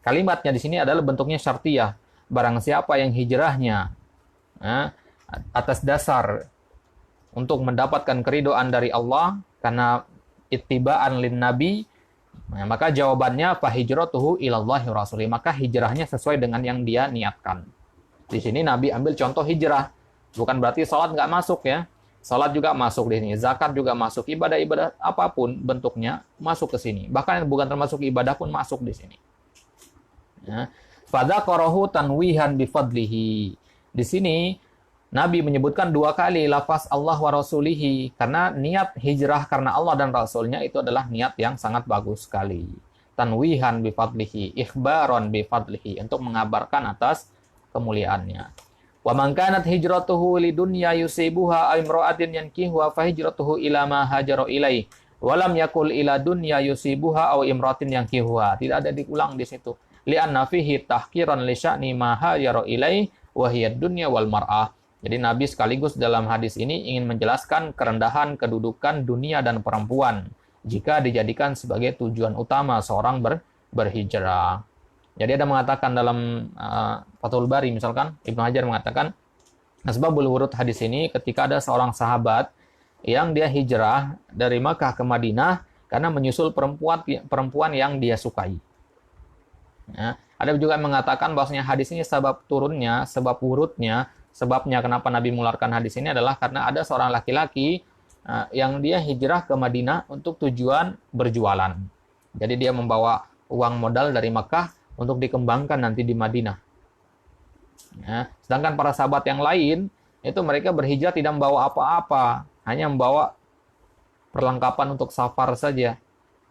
Kalimatnya di sini adalah bentuknya syartiyah. Barang siapa yang hijrahnya atas dasar untuk mendapatkan keridhaan dari Allah karena ittiba'an lin nabi, maka jawabannya fa hijratuhu ilallahi wa rasulihi. Maka hijrahnya sesuai dengan yang dia niatkan. Di sini Nabi ambil contoh hijrah. Bukan berarti sholat nggak masuk ya. Salat juga masuk di sini, zakat juga masuk, ibadah-ibadah apapun bentuknya masuk ke sini. Bahkan yang bukan termasuk ibadah pun masuk di sini. Ya. Fadzakarahu tanwihan bifadlihi. Di sini Nabi menyebutkan 2 kali lafaz Allah wa rasulihi karena niat hijrah karena Allah dan Rasulnya itu adalah niat yang sangat bagus sekali. Tanwihan bifadlihi, ikhbaron bifadlihi, untuk mengabarkan atas kemuliaannya. Wa man kanat hijratuhu lidunya yusibuha aw imra'atin yankihuha fa hijratuhu ila ma hajara ilaihi wa lam yakul ila dunya yusibuha aw imra'atin yankihuha. Tidak ada diulang di situ. Li'anna fihi tahqiran li sya'ni ma hajara ilaihi wa hiya dunya wal mar'ah. Jadi Nabi sekaligus dalam hadis ini ingin menjelaskan kerendahan kedudukan dunia dan perempuan jika dijadikan sebagai tujuan utama seorang berhijrah. Jadi ada mengatakan dalam Fathul Bari misalkan, Ibnu Hajar mengatakan, asbabul wurud hadis ini ketika ada seorang sahabat yang dia hijrah dari Makkah ke Madinah karena menyusul perempuan yang dia sukai. Ya, ada juga yang mengatakan bahwasanya hadis ini sebab turunnya, sebab wurudnya, sebabnya kenapa Nabi mengeluarkan hadis ini adalah karena ada seorang laki-laki yang dia hijrah ke Madinah untuk tujuan berjualan. Jadi dia membawa uang modal dari Makkah untuk dikembangkan nanti di Madinah. Ya, sedangkan para sahabat yang lain itu mereka berhijrah tidak membawa apa-apa, hanya membawa perlengkapan untuk safar saja,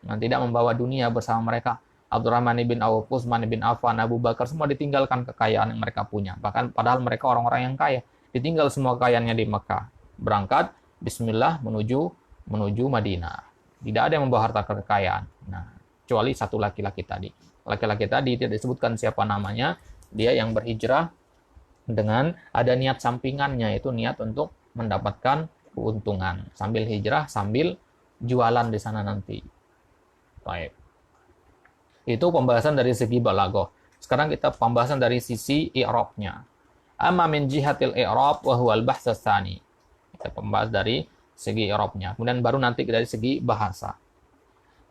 dan tidak membawa dunia bersama mereka. Abdurrahman bin Auf, Utsman bin Affan, Abu Bakar, semua ditinggalkan kekayaan yang mereka punya. Bahkan padahal mereka orang-orang yang kaya, ditinggal semua kekayaannya di Mekah. Berangkat, bismillah menuju Madinah. Tidak ada yang membawa harta kekayaan. Nah, kecuali satu laki-laki tadi. Laki-laki tadi tidak disebutkan siapa namanya, dia yang berhijrah dengan ada niat sampingannya, itu niat untuk mendapatkan keuntungan sambil hijrah, sambil jualan di sana nanti. Baik. Itu pembahasan dari segi balaghah. Sekarang kita pembahasan dari sisi i'rabnya. Amma min jihatil i'rab wa huwa al-bahts tsani. Kita pembahas dari segi i'rabnya. Kemudian baru nanti dari segi bahasa.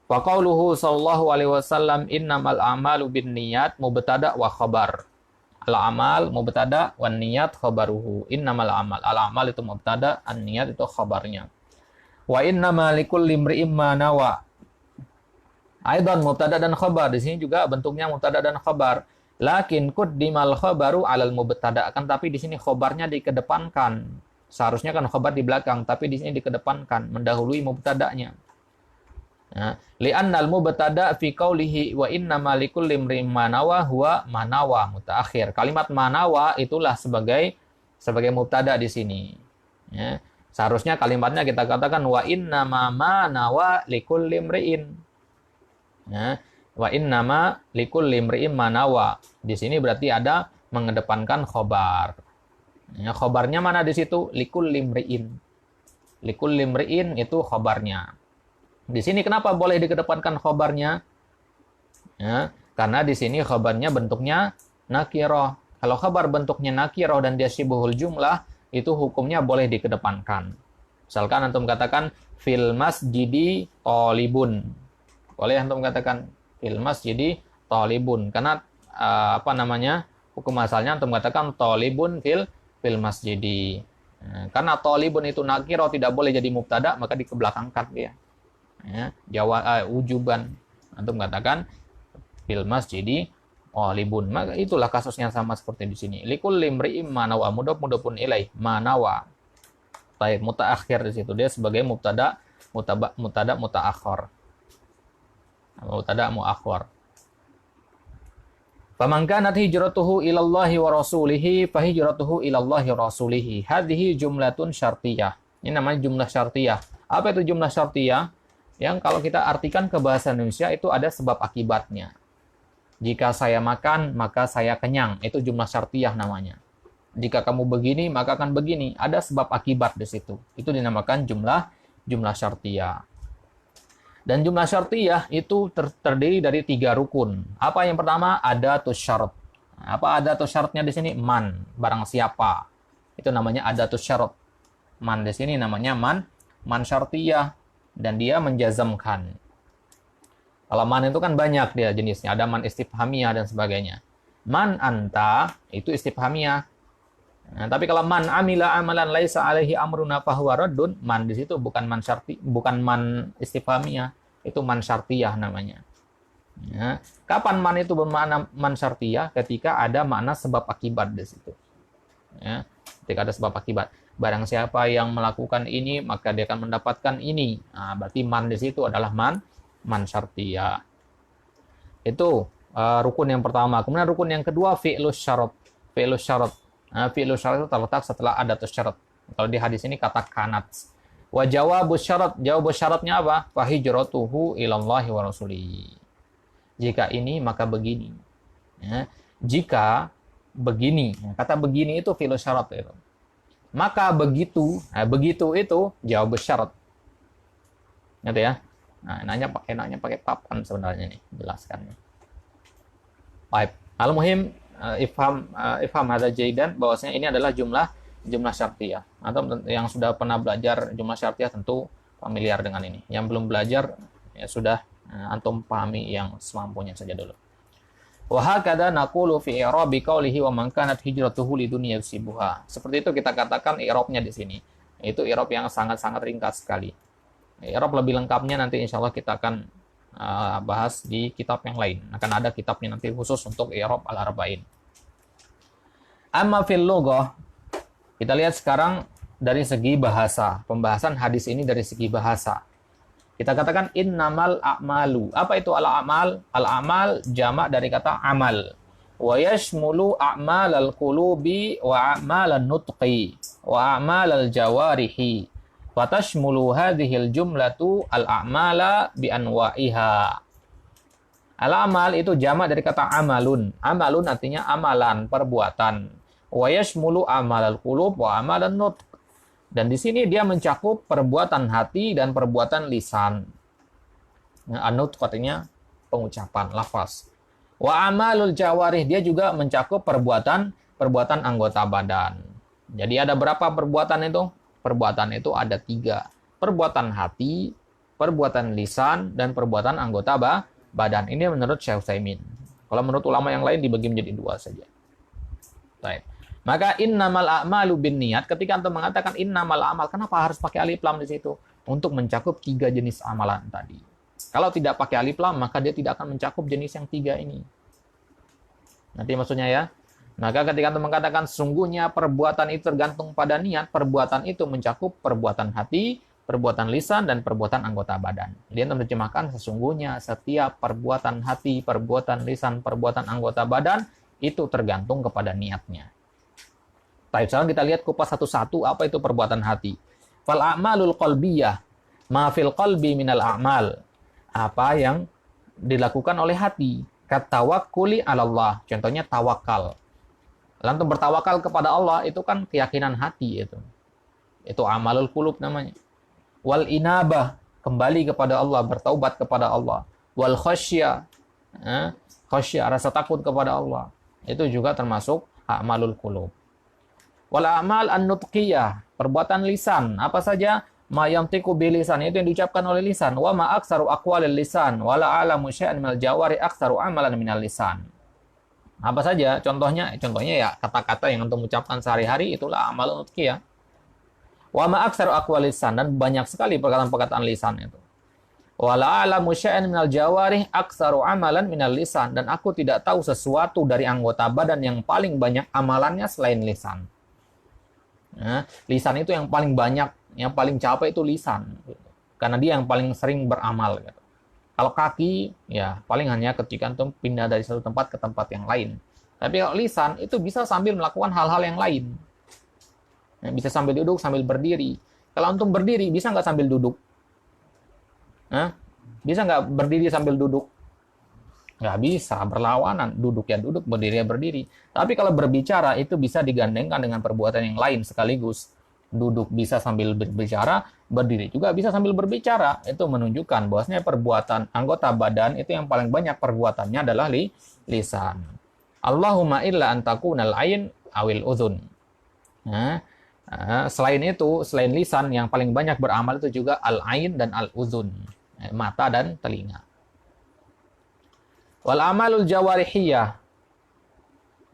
Wa qauluhu sallallahu alaihi wasallam innamal a'malu binniyat mubtada wa khabar. Al-amal mubtada wan niyat khabaruhu. Innamal amal. Al-amal itu mubtada, an-niyat itu khabarnya. Wa innamal likulli imri'in ma nawa. Aidan mubtada dan khabar. Di sini juga bentuknya mubtada dan khabar. Lakin quddimal khabaru 'alal mubtada. Akan tapi di sini khabarnya dikedepankan. Seharusnya kan khabar di belakang, tapi di sini dikedepankan, mendahului mubtadanya. Ya, li'annal mubtada fi qaulihi wa innama likulli imrin ma nawa huwa manawa mutaakhir. Kalimat manawa itulah sebagai mubtada di sini. Ya, seharusnya kalimatnya kita katakan wa innama ma nawa likulli imrin. Ya, wa innama likulli imri'in manawa. Di sini berarti ada mengedepankan khobar. Ya, khobarnya mana di situ? Likulli imri'in. Likulli imri'in itu khobarnya. Di sini kenapa boleh dikedepankan khobarnya? Ya, karena di sini khobarnya bentuknya nakiroh. Kalau khobar bentuknya nakiroh dan dia syibuhul jumlah, itu hukumnya boleh dikedepankan. Misalkan antum katakan fil masjidi talibun. Boleh antum katakan fil masjidi talibun, karena hukum asalnya antum katakan talibun fil masjidi. Karena talibun itu nakiro, tidak boleh jadi mubtada, maka dikebelakangkan dia. Ya, ujuban antum katakan fil masjidi talibun, maka itulah kasusnya sama seperti di sini. Likulli imri'in manawa, mudhafun ilaih, manawa. Baik, mutaakhir di situ dia sebagai mubtada mutaakhir. Mubtada muakhir. Faman kanat hijratuhu ila Allahi wa rasulihi fa hijratuhu ila Allahi wa rasulihi. Hadhihi jumlatun syartiyah. Ini namanya jumlah syartiyah. Apa itu jumlah syartiyah? Yang kalau kita artikan ke bahasa Indonesia itu ada sebab akibatnya. Jika saya makan, maka saya kenyang. Itu jumlah syartiyah namanya. Jika kamu begini, maka akan begini. Ada sebab akibat di situ. Itu dinamakan jumlah syartiyah. Dan jumlah syartiyah itu terdiri dari 3 rukun. Apa yang pertama? Adatus syarat. Apa adatus syaratnya di sini? Man, barang siapa. Itu namanya adatus syarat. Man di sini namanya man syartiyah, dan dia menjazamkan. Kalau man itu kan banyak dia jenisnya, ada man istifhamiyah dan sebagainya. Man anta itu istifhamiyah. Nah, tapi kalau man amila amalan laisa alaihi amruna fahuwa raddun, man di situ bukan man syarti, bukan man istifhamiyah, itu man syartiyah namanya. Ya. Kapan man itu bermakna man syartiyah? Ketika ada makna sebab akibat di situ. Ya. Ketika ada sebab akibat. Barang siapa yang melakukan ini, maka dia akan mendapatkan ini. Nah, berarti man di situ adalah man syartiyah. Itu rukun yang pertama. Kemudian rukun yang kedua, fi'lus syarat. Fi'lus syarat. Nah, fi'lus syarat itu terletak setelah adatus syarat. Kalau di hadis ini kata kanat. Wa jawabus syarat. Jawab syaratnya apa? Fa hijratuhu ilallahi wa rasulihi. Jika ini, maka begini. Ya. Jika begini, kata begini itu fi'lus syarat itu. Maka begitu, begitu itu jawab syarat. Gitu ya. Nah, nanya pakai papan sebenarnya nih, jelaskannya. Baik. Al-muhim ifham hadza jaidan, bahwasanya ini adalah jumlah syartiyah. Atau yang sudah pernah belajar jumlah syartiyah tentu familiar dengan ini. Yang belum belajar ya sudah antum pahami yang semampunya saja dulu. Wa hakadha naqulu fi i'rabi qawlihi wa man kanat hijratuhu lidunya yusibuha. Seperti itu kita katakan i'rabnya di sini. Itu i'rab yang sangat-sangat ringkas sekali. I'rab lebih lengkapnya nanti insyaallah kita akan bahas di kitab yang lain. Akan ada kitabnya nanti khusus untuk i'rab al-arba'in. Amma fil lughah, kita lihat sekarang dari segi bahasa. Pembahasan hadis ini dari segi bahasa. Kita katakan innamal a'malu. Apa itu al-a'mal? Al-a'mal jamak dari kata amal. Wa yashmulu a'malal qulubi wa a'malal nutqi wa a'malal jawarihi. Wa tashmulu hadhil jumlatu al-a'mala bi anwa'iha. Al-amal itu jamak dari kata amalun. Amalun artinya amalan, perbuatan. Wa yashmulu a'malal qulub wa a'malal nutq. Dan di sini dia mencakup perbuatan hati dan perbuatan lisan. Anut katanya pengucapan, lafaz. Wa amalul jawarih, dia juga mencakup perbuatan anggota badan. Jadi ada berapa perbuatan itu? Perbuatan itu ada 3. Perbuatan hati, perbuatan lisan, dan perbuatan anggota badan. Ini menurut Syekh Utsaimin. Kalau menurut ulama yang lain dibagi menjadi 2 saja. Baik. Maka innamal a'malu binniyat, ketika antum mengatakan innamal a'mal, kenapa harus pakai alif lam di situ? Untuk mencakup 3 jenis amalan tadi. Kalau tidak pakai alif lam, maka dia tidak akan mencakup jenis yang 3 ini. Nanti maksudnya ya. Maka ketika antum mengatakan sungguhnya perbuatan itu tergantung pada niat, perbuatan itu mencakup perbuatan hati, perbuatan lisan, dan perbuatan anggota badan. Dia menerjemahkan sesungguhnya setiap perbuatan hati, perbuatan lisan, perbuatan anggota badan itu tergantung kepada niatnya. Baik, sekarang kita lihat kupas satu-satu apa itu perbuatan hati. Fal a'malul qalbiyah, ma fil qalbi minal a'mal. Apa yang dilakukan oleh hati. Katawakkuli 'ala Allah. Contohnya tawakal. Lantas bertawakal kepada Allah itu kan keyakinan hati itu. Itu amalul qulub namanya. Wal inabah, kembali kepada Allah, bertaubat kepada Allah. Wal khasyah, khasyah, rasa takut kepada Allah. Itu juga termasuk amalul qulub. Wal a'mal an-nutqiyah, perbuatan lisan, apa saja ma yantiqu bil lisan, itu yang diucapkan oleh lisan. Wa ma aktsaru aqwalil lisan wala a'lamu syai'an minal jawari aktsaru amalan minal lisan. Apa saja? Contohnya ya kata-kata yang antum ucapkan sehari-hari itulah amal nutqiyah. Wa ma aktsaru aqwalil lisan, dan banyak sekali perkataan-perkataan lisan itu. Wala a'lamu syai'an minal jawari aktsaru amalan minal lisan, dan aku tidak tahu sesuatu dari anggota badan yang paling banyak amalannya selain lisan. Nah, lisan itu yang paling banyak, yang paling capek itu lisan, karena dia yang paling sering beramal. Gitu. Kalau kaki, ya paling hanya ketika antum pindah dari satu tempat ke tempat yang lain. Tapi kalau lisan itu bisa sambil melakukan hal-hal yang lain. Ya, bisa sambil duduk, sambil berdiri. Kalau antum berdiri, bisa nggak sambil duduk? Nah, bisa nggak berdiri sambil duduk? Nggak bisa, berlawanan. Duduk ya duduk, berdiri ya berdiri. Tapi kalau berbicara, itu bisa digandengkan dengan perbuatan yang lain sekaligus. Duduk bisa sambil berbicara, berdiri juga bisa sambil berbicara. Itu menunjukkan bahwasanya perbuatan anggota badan itu yang paling banyak perbuatannya adalah lisan. Allahumma illa antakunal ain awil udhun. Nah, selain itu, selain lisan, yang paling banyak beramal itu juga al-ain dan al-udhun. Mata dan telinga. Wal amalul jawarihiyah,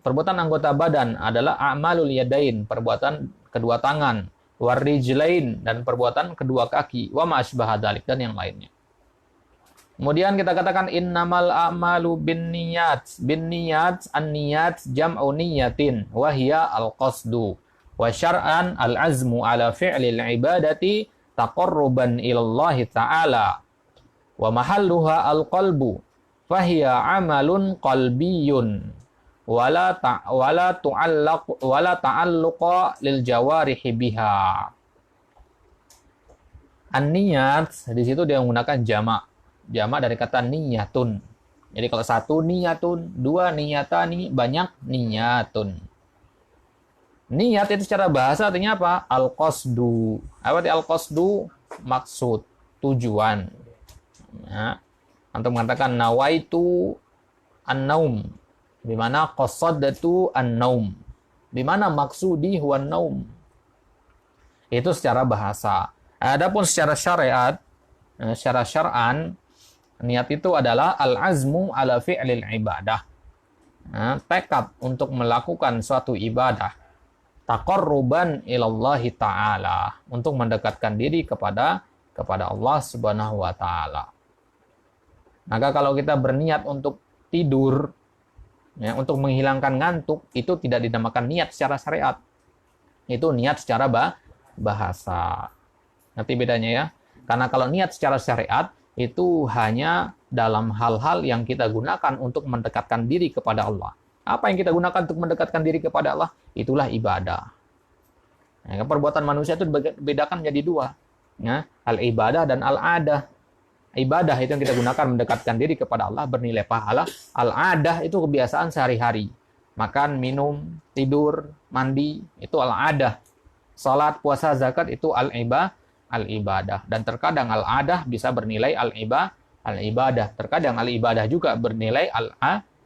perbuatan anggota badan adalah amalul yadain, perbuatan kedua tangan, warijlain, dan perbuatan kedua kaki, wa ma asbaha dzalik, dan yang lainnya. Kemudian kita katakan innamal a'malu binniyat. Binniyat, an-niyat jam'u niyatin wa hiya al-qasdu Wa syar'an al-azmu ala fi'lil ibadati taqarruban ilallahi ta'ala. Wa mahalluha al-qalbu fahiya amalun qalbiyun wala ta'alluqa lil jawarihi biha. An-niyat di situ dia menggunakan jamak. Jamak dari kata niyatun. Jadi kalau satu niyatun, dua niyatani, banyak niyatun. Niat itu secara bahasa artinya apa? Al-qasdu. Apa arti al-qasdu? Maksud, tujuan. Ya. Antum mengatakan nawaitu an-naum. Di mana qasadatu an-naum. Di mana maksudi huwa an-naum. Itu secara bahasa. Adapun secara syariat, secara syar'an, niat itu adalah al-azmu ala fi'lil ibadah. Tekad untuk melakukan suatu ibadah. Taqarruban ilallahi ta'ala. Untuk mendekatkan diri kepada Allah subhanahu wa ta'ala. Maka kalau kita berniat untuk tidur, ya, untuk menghilangkan ngantuk, itu tidak dinamakan niat secara syariat. Itu niat secara bahasa. Nanti bedanya ya. Karena kalau niat secara syariat, itu hanya dalam hal-hal yang kita gunakan untuk mendekatkan diri kepada Allah. Apa yang kita gunakan untuk mendekatkan diri kepada Allah? Itulah ibadah. Ya, perbuatan manusia itu dibedakan menjadi dua. Ya, al-ibadah dan al-adah. Ibadah itu yang kita gunakan mendekatkan diri kepada Allah, bernilai pahala. Al-adah itu kebiasaan sehari-hari. Makan, minum, tidur, mandi, itu al-adah. Salat, puasa, zakat, itu al-ibadah. Dan terkadang al-adah bisa bernilai al-ibadah. Terkadang al-ibadah juga bernilai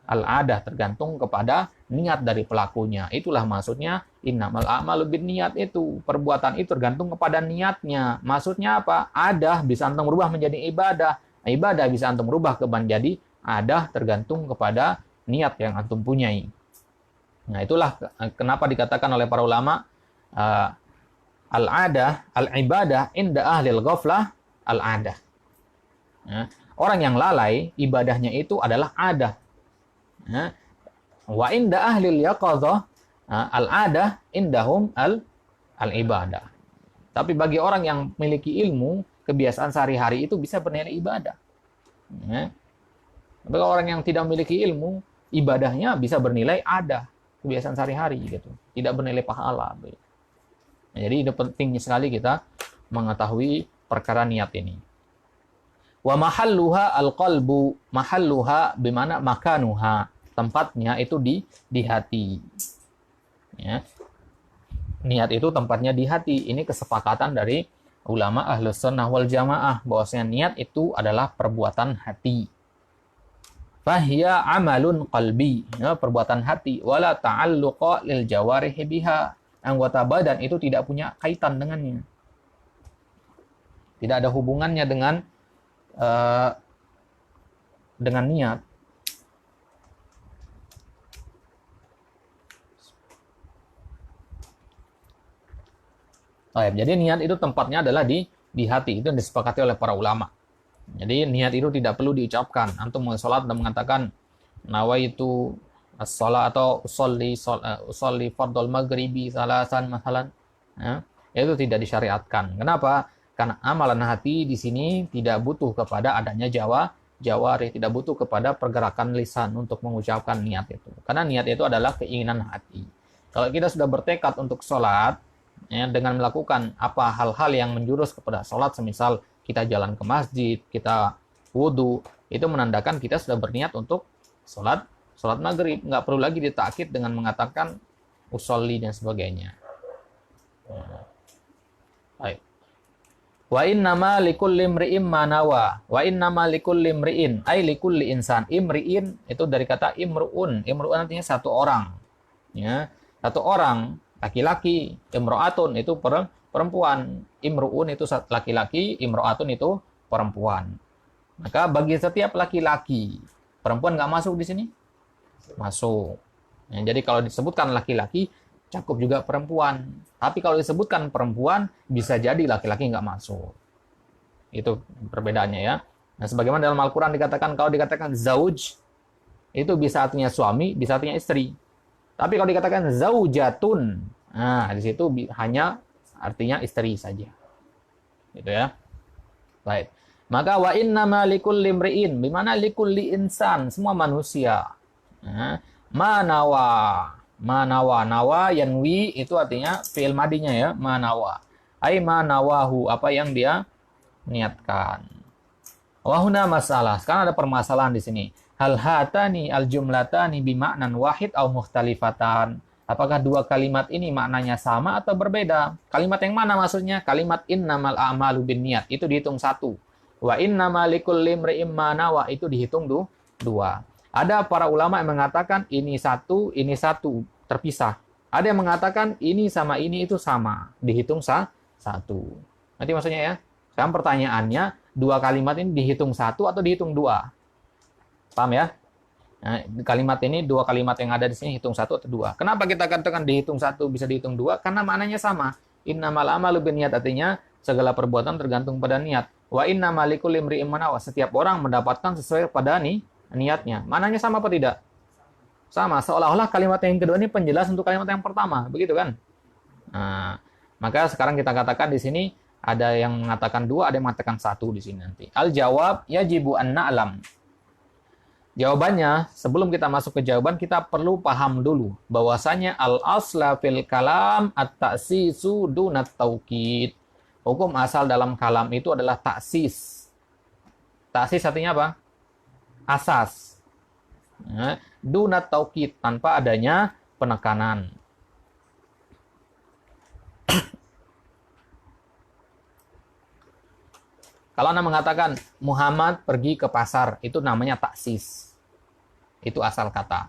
al-adah, tergantung kepada niat dari pelakunya. Itulah maksudnya innamal a'malu binniyat itu. Perbuatan itu tergantung kepada niatnya. Maksudnya apa? Adah bisa antum berubah menjadi ibadah. Ibadah bisa antum berubah menjadi adah, tergantung kepada niat yang antum punyai. Nah, itulah kenapa dikatakan oleh para ulama al-adah, al-ibadah inda ahlil ghaflah al-adah. Ya. Orang yang lalai, ibadahnya itu adalah adah. Ya. Wa inda ahlil yaqadhah al-adah indahum al-ibadah. Tapi bagi orang yang memiliki ilmu, kebiasaan sehari-hari itu bisa bernilai ibadah. Ya. Tapi orang yang tidak memiliki ilmu, ibadahnya bisa bernilai adah, kebiasaan sehari-hari gitu. Tidak bernilai pahala. Nah, jadi itu penting sekali kita mengetahui perkara niat ini. Wa mahalluha al-qalbu, mahalluha bimana makanuha, tempatnya itu di hati. Ya. Niat itu tempatnya di hati. Ini kesepakatan dari ulama Ahlus Sunnah wal Jamaah bahwasanya niat itu adalah perbuatan hati. Fahiya amalun qalbi, ya, perbuatan hati, wala ta'alluqa lil jawarihi biha. Anggota badan itu tidak punya kaitan dengannya. Tidak ada hubungannya dengan niat. Jadi niat itu tempatnya adalah di hati. Itu yang disepakati oleh para ulama. Jadi niat itu tidak perlu diucapkan. Antum mau sholat dan mengatakan nawaitu as-shalah atau usolli fardhul maghribi salasan masalan, ya, itu tidak disyariatkan. Kenapa? Karena amalan hati di sini tidak butuh kepada adanya jawari, tidak butuh kepada pergerakan lisan untuk mengucapkan niat itu. Karena niat itu adalah keinginan hati. Kalau kita sudah bertekad untuk sholat, ya, dengan melakukan apa hal-hal yang menjurus kepada sholat, semisal kita jalan ke masjid, kita wudhu, itu menandakan kita sudah berniat untuk sholat maghrib. Nggak perlu lagi ditakkid dengan mengatakan usolli dan sebagainya. Baik. Wa innama likulli imri'in ma nawa. Wa innama likulli imri'in, ay likulli insan. Imri'in itu dari kata imru'un. Imru'un artinya satu orang. Ya, satu orang, laki-laki. Imro'atun itu perempuan. Imru'un itu laki-laki, imro'atun itu perempuan. Maka bagi setiap laki-laki, perempuan nggak masuk di sini? Masuk. Ya, jadi kalau disebutkan laki-laki, cakup juga perempuan. Tapi kalau disebutkan perempuan, bisa jadi laki-laki nggak masuk. Itu perbedaannya ya. Nah, sebagaimana dalam Al-Quran dikatakan, kalau dikatakan zauj, itu bisa artinya suami, bisa artinya istri. Tapi kalau dikatakan zaujatun, Nah, di situ hanya artinya istri saja. Gitu ya. Baik. Maka wa innama likulli imri'in, di mana likulli insan, semua manusia. Nah, manawa. Manawa, nawa yanwi itu artinya fi'il madinya ya, manawa. Ai manawahu, apa yang dia niatkan. Wahuna masalah. Sekarang ada permasalahan di sini. Hal hatani al jumlatani bima'nan wahid au mukhtalifatan. Apakah dua kalimat ini maknanya sama atau berbeda? Kalimat yang mana maksudnya? Kalimat innamal a'malu binniyat. Itu dihitung satu. Wa innamal likulli imri'in ma nawa. Itu dihitung dua. Ada para ulama yang mengatakan ini satu, terpisah. Ada yang mengatakan ini sama ini itu sama. Dihitung satu. Nanti maksudnya ya. Sekarang pertanyaannya, dua kalimat ini dihitung satu atau dihitung dua? Paham ya? Nah, kalimat ini, dua kalimat yang ada di sini hitung satu atau dua. Kenapa kita katakan dihitung satu bisa dihitung dua? Karena maknanya sama. Innamal amalu binniyat, artinya segala perbuatan tergantung pada niat. Wa innamal likulli imri'in ma nawa. Setiap orang mendapatkan sesuai pada niatnya. Maknanya sama apa tidak? Sama. Seolah-olah kalimat yang kedua ini penjelas untuk kalimat yang pertama, begitu kan? Nah, maka sekarang kita katakan di sini ada yang mengatakan dua, ada yang mengatakan satu di sini nanti. Al-jawab yajibu an na'lam. Jawabannya, sebelum kita masuk ke jawaban, kita perlu paham dulu bahwasanya al-asla fil kalam at-ta'sisu dunat taukid. Hukum asal dalam kalam itu adalah taksis. Taksis artinya apa? Asas. Dunat taukid, tanpa adanya penekanan. Kalau Anda mengatakan Muhammad pergi ke pasar, itu namanya taksis. Itu asal kata.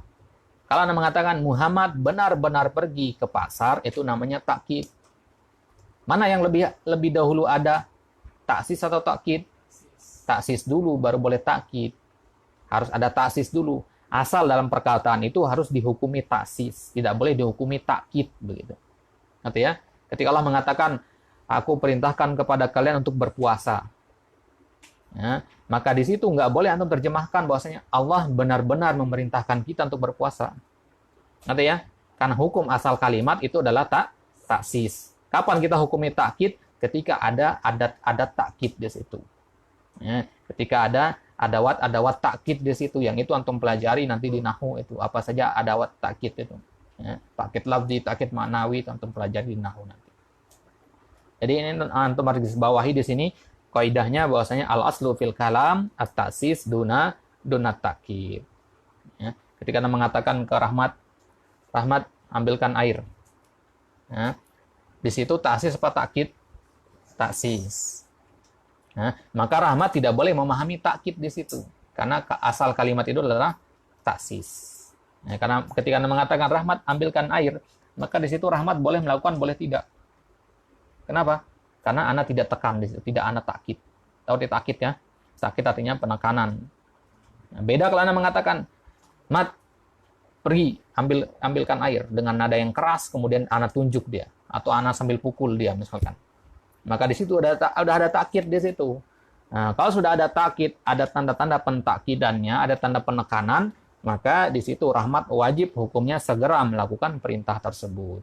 Kalau Anda mengatakan Muhammad benar-benar pergi ke pasar, itu namanya takkid. Mana yang lebih dahulu ada? Taksis atau takkid? Taksis dulu baru boleh takkid. Harus ada taksis dulu. Asal dalam perkataan itu harus dihukumi taksis, tidak boleh dihukumi takkid begitu. Ngerti ya? Ketika Allah mengatakan, aku perintahkan kepada kalian untuk berpuasa. Ya, maka di situ nggak boleh antum terjemahkan bahwasanya Allah benar-benar memerintahkan kita untuk berpuasa. Nanti ya, karena hukum asal kalimat itu adalah taksis. Kapan kita hukumi takkid? Ketika ada adat takkid di situ. Ya, ketika ada adawat takkid di situ, yang itu antum pelajari nanti di nahwu itu apa saja adawat takkid itu. Ya, takkid lafzi, takkid ma'nawi, antum pelajari di nahwu nanti. Jadi ini antum harus bawahi di sini. Kaidahnya bahwasanya al-aslu fil kalam at-ta'sis dunat takkid. Ya, ketika Anda mengatakan ke Rahmat ambilkan air. Ya, di situ ta'sis apa takkid? Ta'sis. Ya, maka Rahmat tidak boleh memahami takkid di situ karena asal kalimat itu adalah ta'sis. Ya, karena ketika Anda mengatakan Rahmat ambilkan air, maka di situ Rahmat boleh melakukan, boleh tidak. Kenapa? Karena Anda tidak tekan di situ, tidak Anda takkid. Tahu di takkid ya? Takkid artinya penekanan. Nah, beda kalau Anda mengatakan, Mat, pergi, ambilkan air dengan nada yang keras, kemudian Anda tunjuk dia, atau Anda sambil pukul dia misalkan. Maka di situ udah ada takkid di situ. Nah, kalau sudah ada takkid, ada tanda-tanda pentakkidannya, ada tanda penekanan, maka di situ Rahmat wajib hukumnya segera melakukan perintah tersebut.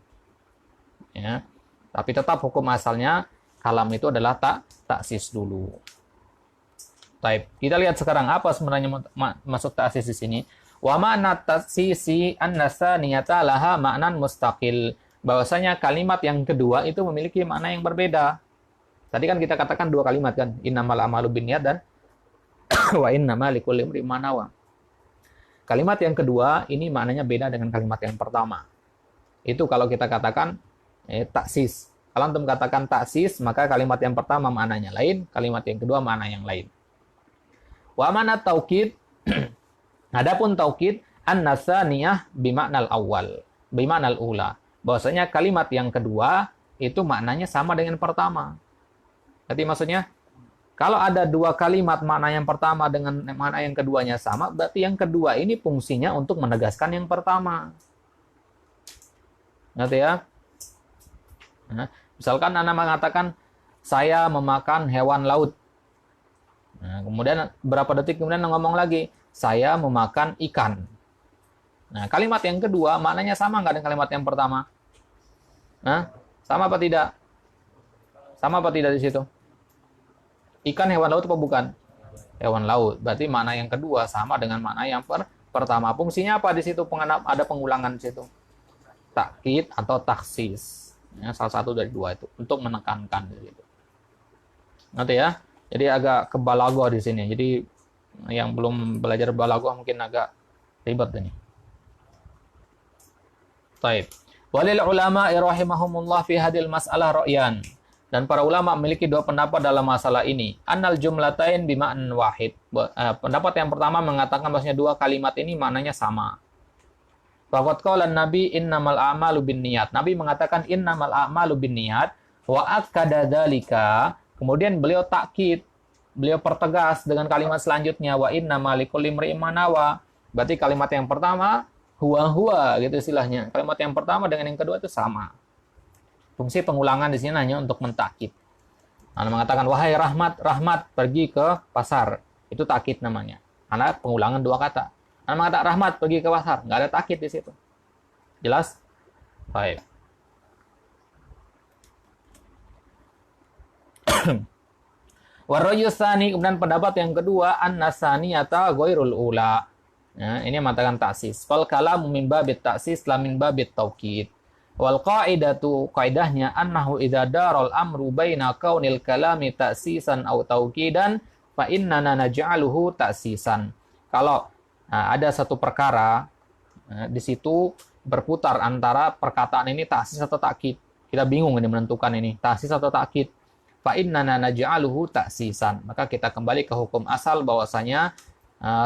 Ya. Tapi tetap hukum asalnya kalam itu adalah taksis dulu. Baik, kita lihat sekarang apa sebenarnya masuk taksis di sini. Wa ma'na taksisi an-nasa niyata laha ma'nan mustaqil. Bahwasanya kalimat yang kedua itu memiliki makna yang berbeda. Tadi kan kita katakan dua kalimat kan, innamal a'malu binniyat dan wa innamal likulli imri'in ma nawa. Kalimat yang kedua ini maknanya beda dengan kalimat yang pertama. Itu kalau kita katakan taksis. Kalau antum katakan taksis, maka kalimat yang pertama maknanya lain, kalimat yang kedua makna yang lain. Wa mana taukid? Adapun taukid an-nasaniyah bimaknal awal, bimaknal ula. Bahwasanya kalimat yang kedua itu maknanya sama dengan pertama. Jadi maksudnya kalau ada dua kalimat makna yang pertama dengan makna yang keduanya sama, berarti yang kedua ini fungsinya untuk menegaskan yang pertama. Ngerti ya? Nah, misalkan Anda mengatakan, saya memakan hewan laut. Nah, kemudian berapa detik kemudian Anda ngomong lagi, saya memakan ikan. Nah, kalimat yang kedua maknanya sama nggak dengan kalimat yang pertama? Nah, sama apa tidak? Sama apa tidak di situ? Ikan hewan laut apa bukan? Hewan laut. Berarti makna yang kedua sama dengan makna yang pertama. Fungsinya apa di situ? Ada pengulangan di situ. Takkid atau taksis. Ya, salah satu dari dua itu untuk menekankan di situ. Nanti ya. Jadi agak kebalago di sini. Jadi yang belum belajar balago mungkin agak ribet ini. Taib. Walil ulama rahimahumullah fi hadil mas'alah ra'yan. Dan para ulama memiliki dua pendapat dalam masalah ini. Annal jumlatain bima'an wahid. Pendapat yang pertama mengatakan bahwasanya dua kalimat ini maknanya sama. Faqad qala Nabi innamal a'malu binniyat. Nabi mengatakan innamal a'malu binniyat wa akkada dzalika. Kemudian beliau takkid, beliau pertegas dengan kalimat selanjutnya wa innamal likulli imri'in ma nawa. Berarti kalimat yang pertama huwa gitu istilahnya. Kalimat yang pertama dengan yang kedua itu sama. Fungsi pengulangan di sini hanya untuk mentakkid. Nah, mengatakan wahai Rahmat pergi ke pasar. Itu takkid namanya. Karena pengulangan dua kata. Nah, mengatakan Rahmat pergi ke pasar, nggak ada takkid di situ. Jelas? Baik. Warajusani, kemudian pendapat yang kedua an-nasaniyata ghairul ula. Nah, ini mengatakan taksis. Fal kalamu min babit taksis la min babit taukid. Wal qaidatu qaidahnya annahu idza daral amru baina kaunil kalami taksisan aw taukidan fa innana naj'aluhu taksisan. Kalau ada satu perkara di situ berputar antara perkataan ini taksis atau takkid. Kita bingung ini menentukan ini taksis atau takkid. Fa innana naj'aluhu taksisan. Maka kita kembali ke hukum asal bahwasanya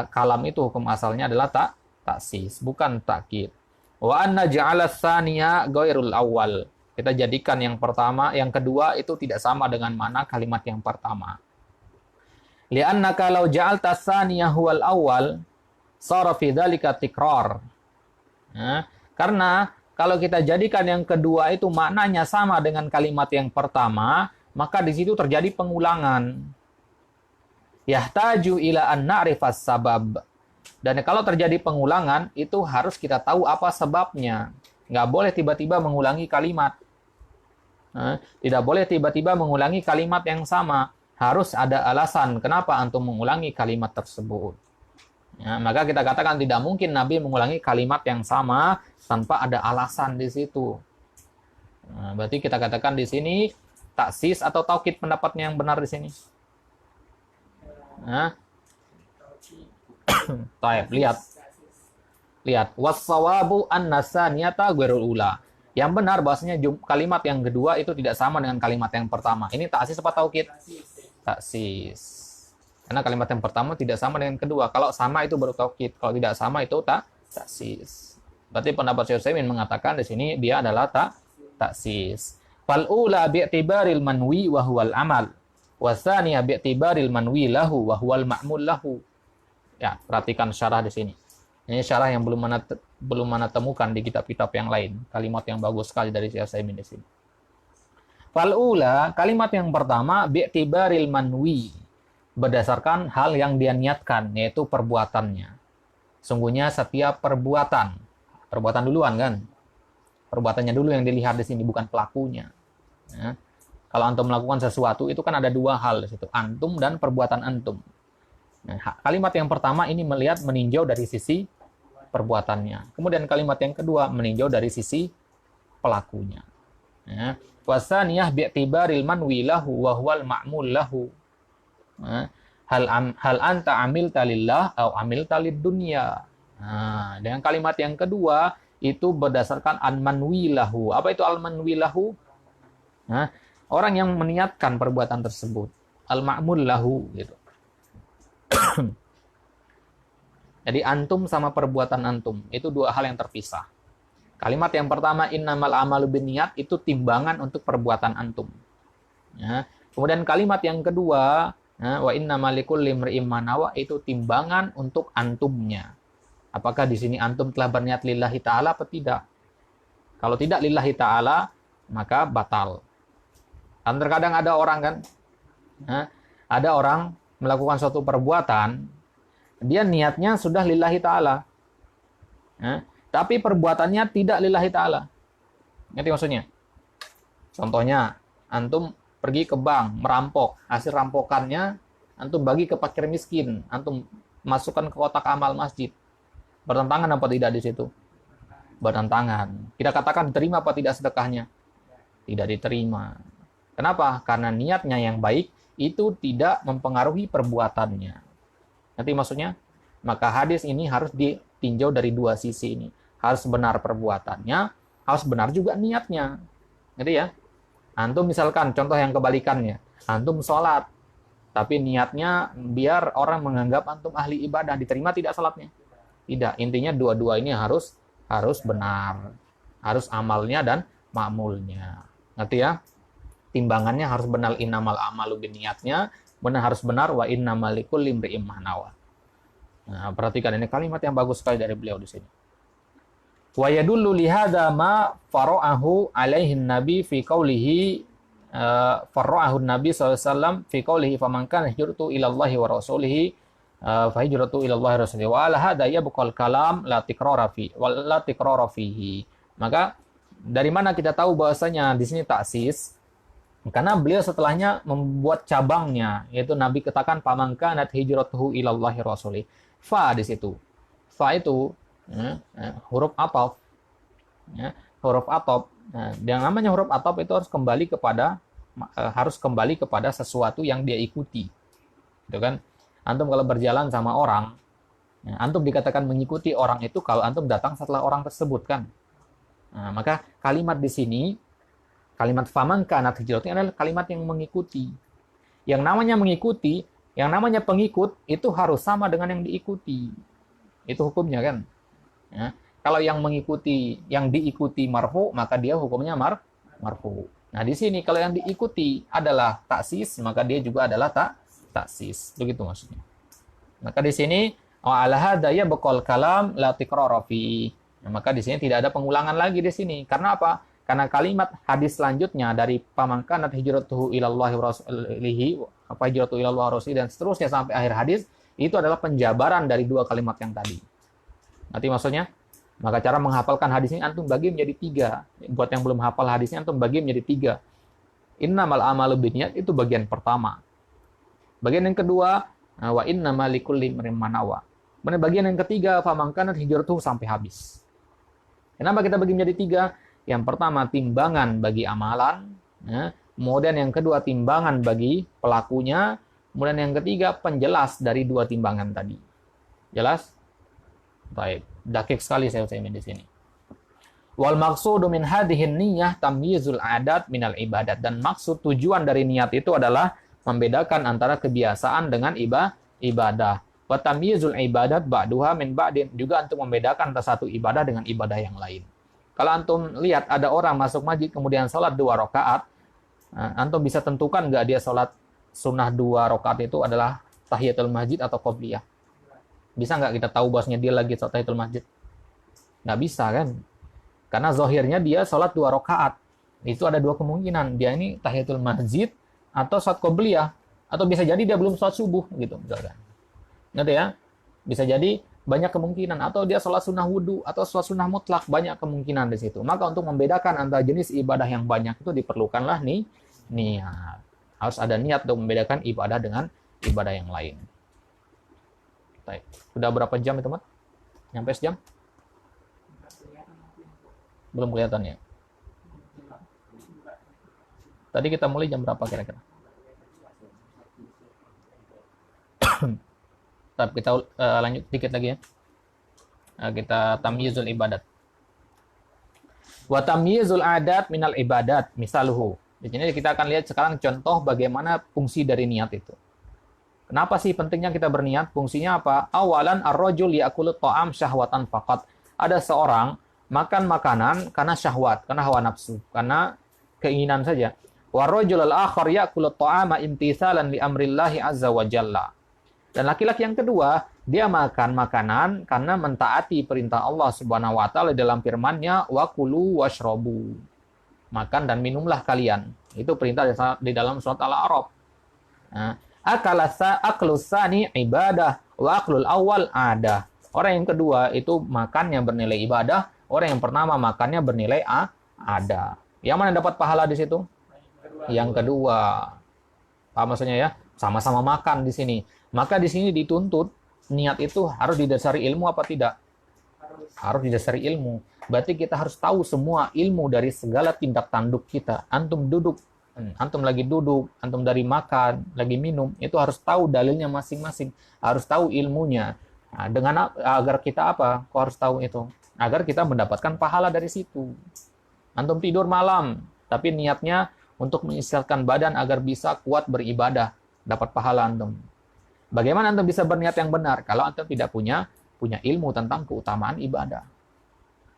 kalam itu hukum asalnya adalah taksis, bukan takkid. Wa anna ja'ala tsaniya ghairul awal. Kita jadikan yang pertama, yang kedua itu tidak sama dengan mana kalimat yang pertama. Li'anna kalau ja'alta tsaniya huwal awal, sara fi dzalika tikrar. Nah, karena kalau kita jadikan yang kedua itu maknanya sama dengan kalimat yang pertama, maka di situ terjadi pengulangan. Yahtaju ila an na'rifas sabab. Dan kalau terjadi pengulangan, itu harus kita tahu apa sebabnya. Nggak boleh tiba-tiba mengulangi kalimat. Tidak boleh tiba-tiba mengulangi kalimat yang sama. Harus ada alasan kenapa antum mengulangi kalimat tersebut. Ya, maka kita katakan tidak mungkin Nabi mengulangi kalimat yang sama tanpa ada alasan di situ. Nah, berarti kita katakan di sini taksis atau taukid pendapatnya yang benar di sini. Nah, Taib, lihat. Was-sawabu an-nasaniyata ghairul ula. Yang benar bahwasanya kalimat yang kedua itu tidak sama dengan kalimat yang pertama. Ini taksis apa taukid? Taksis. Karena kalimat yang pertama tidak sama dengan kedua. Kalau sama itu baru taukid. Kalau tidak sama itu taksis. Berarti pendapat Syekh Utsaimin mengatakan di sini dia adalah taksis. Fal ula bi'tibaril manwi wa huwal amal. Wasaniya bi'tibaril manwi lahu wa huwal ma'mul lahu. Ya, perhatikan syarah di sini. Ini syarah yang belum mana temukan di kitab-kitab yang lain. Kalimat yang bagus sekali dari Syekh Utsaimin di sini. Fal ula, kalimat yang pertama bi'tibaril manwi, berdasarkan hal yang dia niatkan, yaitu perbuatannya. Sungguhnya setiap perbuatan duluan kan? Perbuatannya dulu yang dilihat di sini, bukan pelakunya. Ya. Kalau antum melakukan sesuatu, itu kan ada dua hal di situ, antum dan perbuatan antum. Nah, kalimat yang pertama ini meninjau dari sisi perbuatannya. Kemudian kalimat yang kedua meninjau dari sisi pelakunya. Ya. Wasaniyah bi'tibaril manwi lahu wa huwal ma'mul lahu. Hal anta amilta lillah au amilta lid dunya. Nah, dengan kalimat yang kedua itu berdasarkan al-manwi lahu. Apa itu al-manwi lahu? Nah, orang yang meniatkan perbuatan tersebut. Al-ma'mul lahu gitu. Jadi antum sama perbuatan antum itu dua hal yang terpisah. Kalimat yang pertama innamal amalu binniyat itu timbangan untuk perbuatan antum. Ya. Kemudian kalimat yang kedua wa innamal likulli imri'in ma nawa itu timbangan untuk antumnya. Apakah di sini antum telah berniat lillahi ta'ala atau tidak? Kalau tidak lillahi ta'ala maka batal. Dan terkadang ada orang kan, ada orang melakukan suatu perbuatan, dia niatnya sudah lillahi ta'ala. Tapi perbuatannya tidak lillahi ta'ala. Ngerti maksudnya? Contohnya, antum pergi ke bank, merampok. Hasil rampokannya, antum bagi ke fakir miskin. Antum masukkan ke kotak amal masjid. Bertentangan apa tidak di situ? Bertentangan. Kita katakan diterima apa tidak sedekahnya? Tidak diterima. Kenapa? Karena niatnya yang baik itu tidak mempengaruhi perbuatannya. Nanti maksudnya? Maka hadis ini harus ditinjau dari dua sisi ini. Harus benar perbuatannya, harus benar juga niatnya. Ngerti ya? Antum misalkan contoh yang kebalikannya. Antum sholat, tapi niatnya biar orang menganggap antum ahli ibadah. Diterima tidak sholatnya? Tidak. Intinya dua-dua ini harus benar. Harus amalnya dan makmulnya. Ngerti ya? Timbangannya harus benar, innamal amalu binniyatnya, benar harus benar wa innamal likulli imri'in ma nawa. Nah, perhatikan ini kalimat yang bagus sekali dari beliau di sini. Wa yadullu li hadza ma fara'ahu alaihi nabi fi qaulihi fara'ahu nabi sallallahu alaihi wasallam fi qaulihi faman kana hijratu ila Allahi wa rasulihi fa hijratu ila Allahi wa rasulihi wa ala hadza yabqal kalam la tikrara fi wa la tikrara fihi. Maka dari mana kita tahu bahwasanya di sini taksis? Karena beliau setelahnya membuat cabangnya, yaitu Nabi katakan faman kanat hijratuhu ilallahi rasuli. Fa di situ. Fa itu huruf ataf. Ya, huruf ataf. Nah, yang namanya huruf ataf itu harus kembali kepada sesuatu yang dia ikuti. Gitu kan? Antum kalau berjalan sama orang, ya, antum dikatakan mengikuti orang itu kalau antum datang setelah orang tersebut kan. Nah, maka kalimat di sini kalimat faman kanat hijratuhu adalah kalimat yang mengikuti. Yang namanya mengikuti, yang namanya pengikut itu harus sama dengan yang diikuti. Itu hukumnya kan. Ya. Kalau yang mengikuti, yang diikuti marfu, maka dia hukumnya marfu. Nah di sini kalau yang diikuti adalah taksis, maka dia juga adalah taksis. Begitu maksudnya. Maka di sini ala hadza yabqal kalam la tikrara fi. Nah, maka di sini tidak ada pengulangan lagi di sini. Karena apa? Karena kalimat hadis selanjutnya dari paman kanat hijratuhu ilallahi wa rasulihi apa hijratuhu ilallahi wa rasulihi dan seterusnya sampai akhir hadis itu adalah penjabaran dari dua kalimat yang tadi. Nanti maksudnya? Maka cara menghafalkan hadis ini antum bagi menjadi 3. Buat yang belum hafal hadisnya antum bagi menjadi 3. Innamal amalu binniyat itu bagian pertama. Bagian yang kedua wa innamal likulli imrin ma nawa. Bagian yang ketiga faman kanat hijratuhu sampai habis. Kenapa kita bagi menjadi 3? Yang pertama timbangan bagi amalan, ya. Kemudian yang kedua timbangan bagi pelakunya, kemudian yang ketiga penjelas dari dua timbangan tadi. Jelas? Baik, dakik sekali saya ucapin di sini. Wal maqsudu min hadhihi niyyah tamyizul adat minal ibadat, dan maksud tujuan dari niat itu adalah membedakan antara kebiasaan dengan ibadah. Wa tamyizul ibadat ba'duha min ba'din, juga untuk membedakan antara satu ibadah dengan ibadah yang lain. Kalau antum lihat ada orang masuk masjid kemudian sholat 2 rakaat, antum bisa tentukan nggak dia sholat sunnah 2 rakaat itu adalah tahiyatul masjid atau qobliyah? Bisa nggak kita tahu bahwasanya dia lagi sholat tahiyatul masjid? Nggak bisa kan? Karena zahirnya dia sholat 2 rakaat. Itu ada 2 kemungkinan. Dia ini tahiyatul masjid atau sholat qobliyah. Atau bisa jadi dia belum sholat subuh gitu misalkan. Ngerti ya? Bisa jadi banyak kemungkinan, atau dia sholat sunnah wudhu atau sholat sunnah mutlak, banyak kemungkinan di situ. Maka untuk membedakan antara jenis ibadah yang banyak itu diperlukanlah niat. Harus ada niat untuk membedakan ibadah dengan ibadah yang lain. Baik. Sudah berapa jam itu, Mat? Nyampe sejam? Belum kelihatan ya? Tadi kita mulai jam berapa kira-kira? Tapi kita lanjut dikit lagi ya. Kita tamyizul ibadat. Wa tamyizul adat minal ibadat misaluhu. Di sini kita akan lihat sekarang contoh bagaimana fungsi dari niat itu. Kenapa sih pentingnya kita berniat? Fungsinya apa? Awalan ar-rajul ya'kulu ta'am syahwatan faqat. Ada seorang makan makanan karena syahwat, karena hawa nafsu, karena keinginan saja. Wa rajul al-akhar ya'kulu ta'ama imtithalan li amrillahi azza wa jalla. Dan laki-laki yang kedua, dia makan makanan karena mentaati perintah Allah Subhanahu wa taala dalam firman-Nya wa kulu washrabu. Makan dan minumlah kalian. Itu perintah di dalam surat Al-A'raf. Nah, aklus tsani ibadah wa aklul awal ada. Orang yang kedua itu makannya bernilai ibadah, orang yang pertama makannya bernilai ada. Yang mana dapat pahala di situ? Yang kedua, apa maksudnya ya? Sama-sama makan di sini. Maka di sini dituntut niat itu harus didasari ilmu apa tidak? Harus didasari ilmu. Berarti kita harus tahu semua ilmu dari segala tindak tanduk kita. Antum duduk, antum lagi duduk, antum dari makan, lagi minum, itu harus tahu dalilnya masing-masing. Harus tahu ilmunya. Nah, agar kita apa? Kok harus tahu itu? Agar kita mendapatkan pahala dari situ. Antum tidur malam, tapi niatnya untuk mengistirahatkan badan agar bisa kuat beribadah, dapat pahala antum. Bagaimana antum bisa berniat yang benar kalau antum tidak punya ilmu tentang keutamaan ibadah?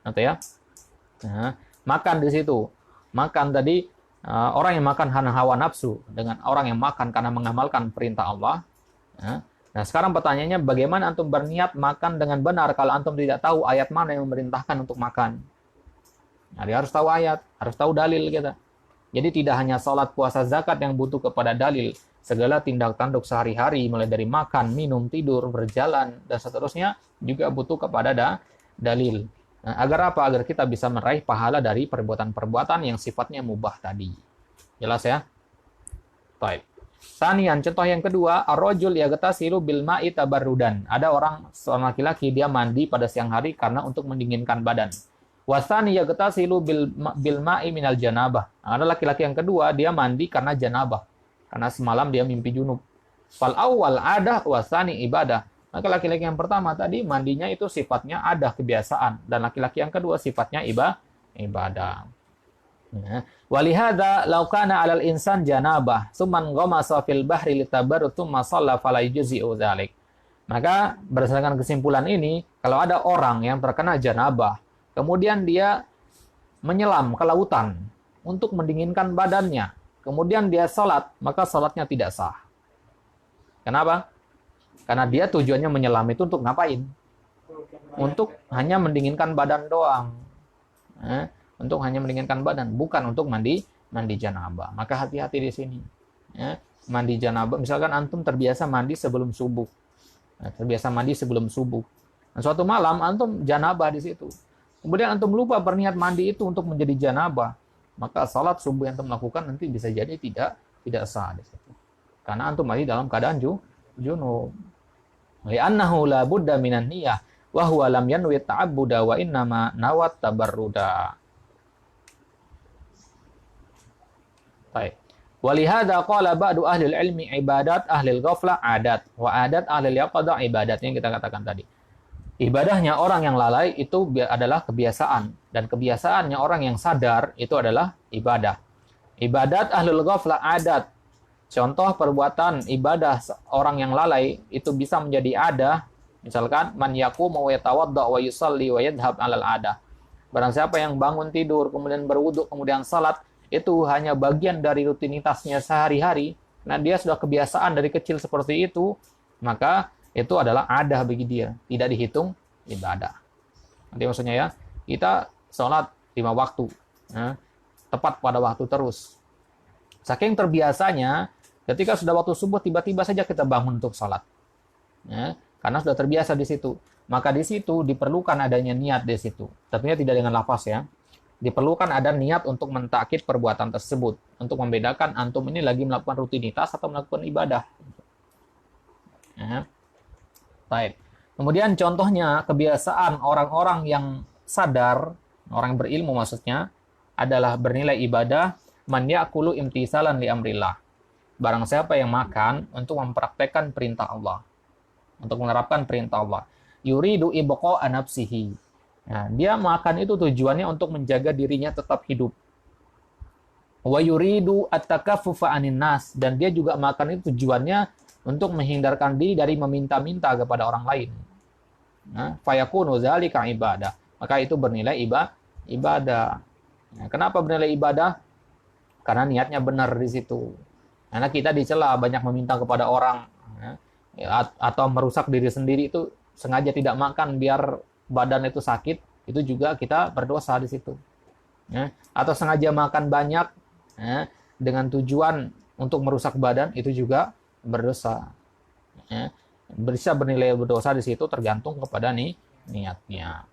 Nanti ya. Nah, makan di situ. Makan tadi orang yang makan karena hawa nafsu dengan orang yang makan karena mengamalkan perintah Allah. Nah, sekarang pertanyaannya bagaimana antum berniat makan dengan benar kalau antum tidak tahu ayat mana yang memerintahkan untuk makan? Nah, dia harus tahu ayat, harus tahu dalil kita. Jadi tidak hanya sholat, puasa, zakat yang butuh kepada dalil. Segala tindak tanduk sehari-hari, mulai dari makan, minum, tidur, berjalan, dan seterusnya, juga butuh kepada dalil. Nah, agar apa? Agar kita bisa meraih pahala dari perbuatan-perbuatan yang sifatnya mubah tadi. Jelas ya? Baik. Sanian, contoh yang kedua, ar-rajul yaghtasilu bil ma'i tabarrudan. Ada seorang laki-laki, dia mandi pada siang hari karena untuk mendinginkan badan. Wasani yaghtasilu bil ma'i minal janabah. Ada laki-laki yang kedua, dia mandi karena janabah. Karena semalam dia mimpi junub. Fal awal ada, wasani ibadah. Maka laki-laki yang pertama tadi mandinya itu sifatnya ada kebiasaan, dan laki-laki yang kedua sifatnya ibadah. Walihada law kana 'alal insan janabah, tsumman ghamasa fil bahri litabarrud tsumma shalla fala yujzi'u dzalik. Maka berdasarkan kesimpulan ini, kalau ada orang yang terkena janabah, kemudian dia menyelam ke lautan untuk mendinginkan badannya. Kemudian dia sholat, maka sholatnya tidak sah. Kenapa? Karena dia tujuannya menyelam itu untuk ngapain? Untuk hanya mendinginkan badan doang. Untuk hanya mendinginkan badan, bukan untuk mandi janabah. Maka hati-hati di sini. Mandi janabah, misalkan antum terbiasa mandi sebelum subuh. Nah, suatu malam antum janabah di situ. Kemudian antum lupa berniat mandi itu untuk menjadi janabah, maka salat subuh yang antum lakukan nanti bisa jadi tidak sah di situ. Karena antum masih dalam keadaan junub. Li'annahu la budda minan niyah wa huwa lam yanwi ta'abbuda wa innama nawat tabarruda. Baik. Walihada qala ba'du ahli ilmi ibadat ahli ghaflah adat wa adat ahli yaqadah ibadat yang kita katakan tadi. Ibadahnya orang yang lalai itu adalah kebiasaan, dan kebiasaannya orang yang sadar itu adalah ibadah. Ibadat ahlul ghaflah adat. Contoh perbuatan ibadah orang yang lalai itu bisa menjadi adah. Misalkan man yaqumu wa yatawadda wa yusalli wa yadhhab 'alal adah. Barang siapa yang bangun tidur kemudian berwudu kemudian salat, itu hanya bagian dari rutinitasnya sehari-hari. Nah, dia sudah kebiasaan dari kecil seperti itu, maka itu adalah adah bagi dia, tidak dihitung ibadah. Nanti maksudnya ya, kita sholat 5 waktu, tepat pada waktu terus. Saking terbiasanya, ketika sudah waktu subuh, tiba-tiba saja kita bangun untuk sholat. Karena sudah terbiasa di situ. Maka di situ diperlukan adanya niat di situ. Tentunya tidak dengan lafaz ya. Diperlukan ada niat untuk mentakkid perbuatan tersebut. Untuk membedakan antum ini lagi melakukan rutinitas atau melakukan ibadah. Baik. Kemudian contohnya kebiasaan orang-orang yang sadar, orang yang berilmu maksudnya, adalah bernilai ibadah man ya'kulu imtisalan li amrillah. Barang siapa yang makan untuk mempraktekkan perintah Allah. Untuk menerapkan perintah Allah. Yuridu ibqa'a nafsihi. Nah, dia makan itu tujuannya untuk menjaga dirinya tetap hidup. Wa yuridu at-takaffufa 'anin nas, dan dia juga makan itu tujuannya untuk menghindarkan diri dari meminta-minta kepada orang lain. Fayakunu dzalika ibadah. Maka itu bernilai ibadah. Kenapa bernilai ibadah? Karena niatnya benar di situ. Karena kita dicela banyak meminta kepada orang, atau merusak diri sendiri, itu sengaja tidak makan biar badan itu sakit, itu juga kita berdosa di situ. Atau sengaja makan banyak dengan tujuan untuk merusak badan, itu juga berdosa. Bisa bernilai berdosa di situ tergantung kepada niatnya.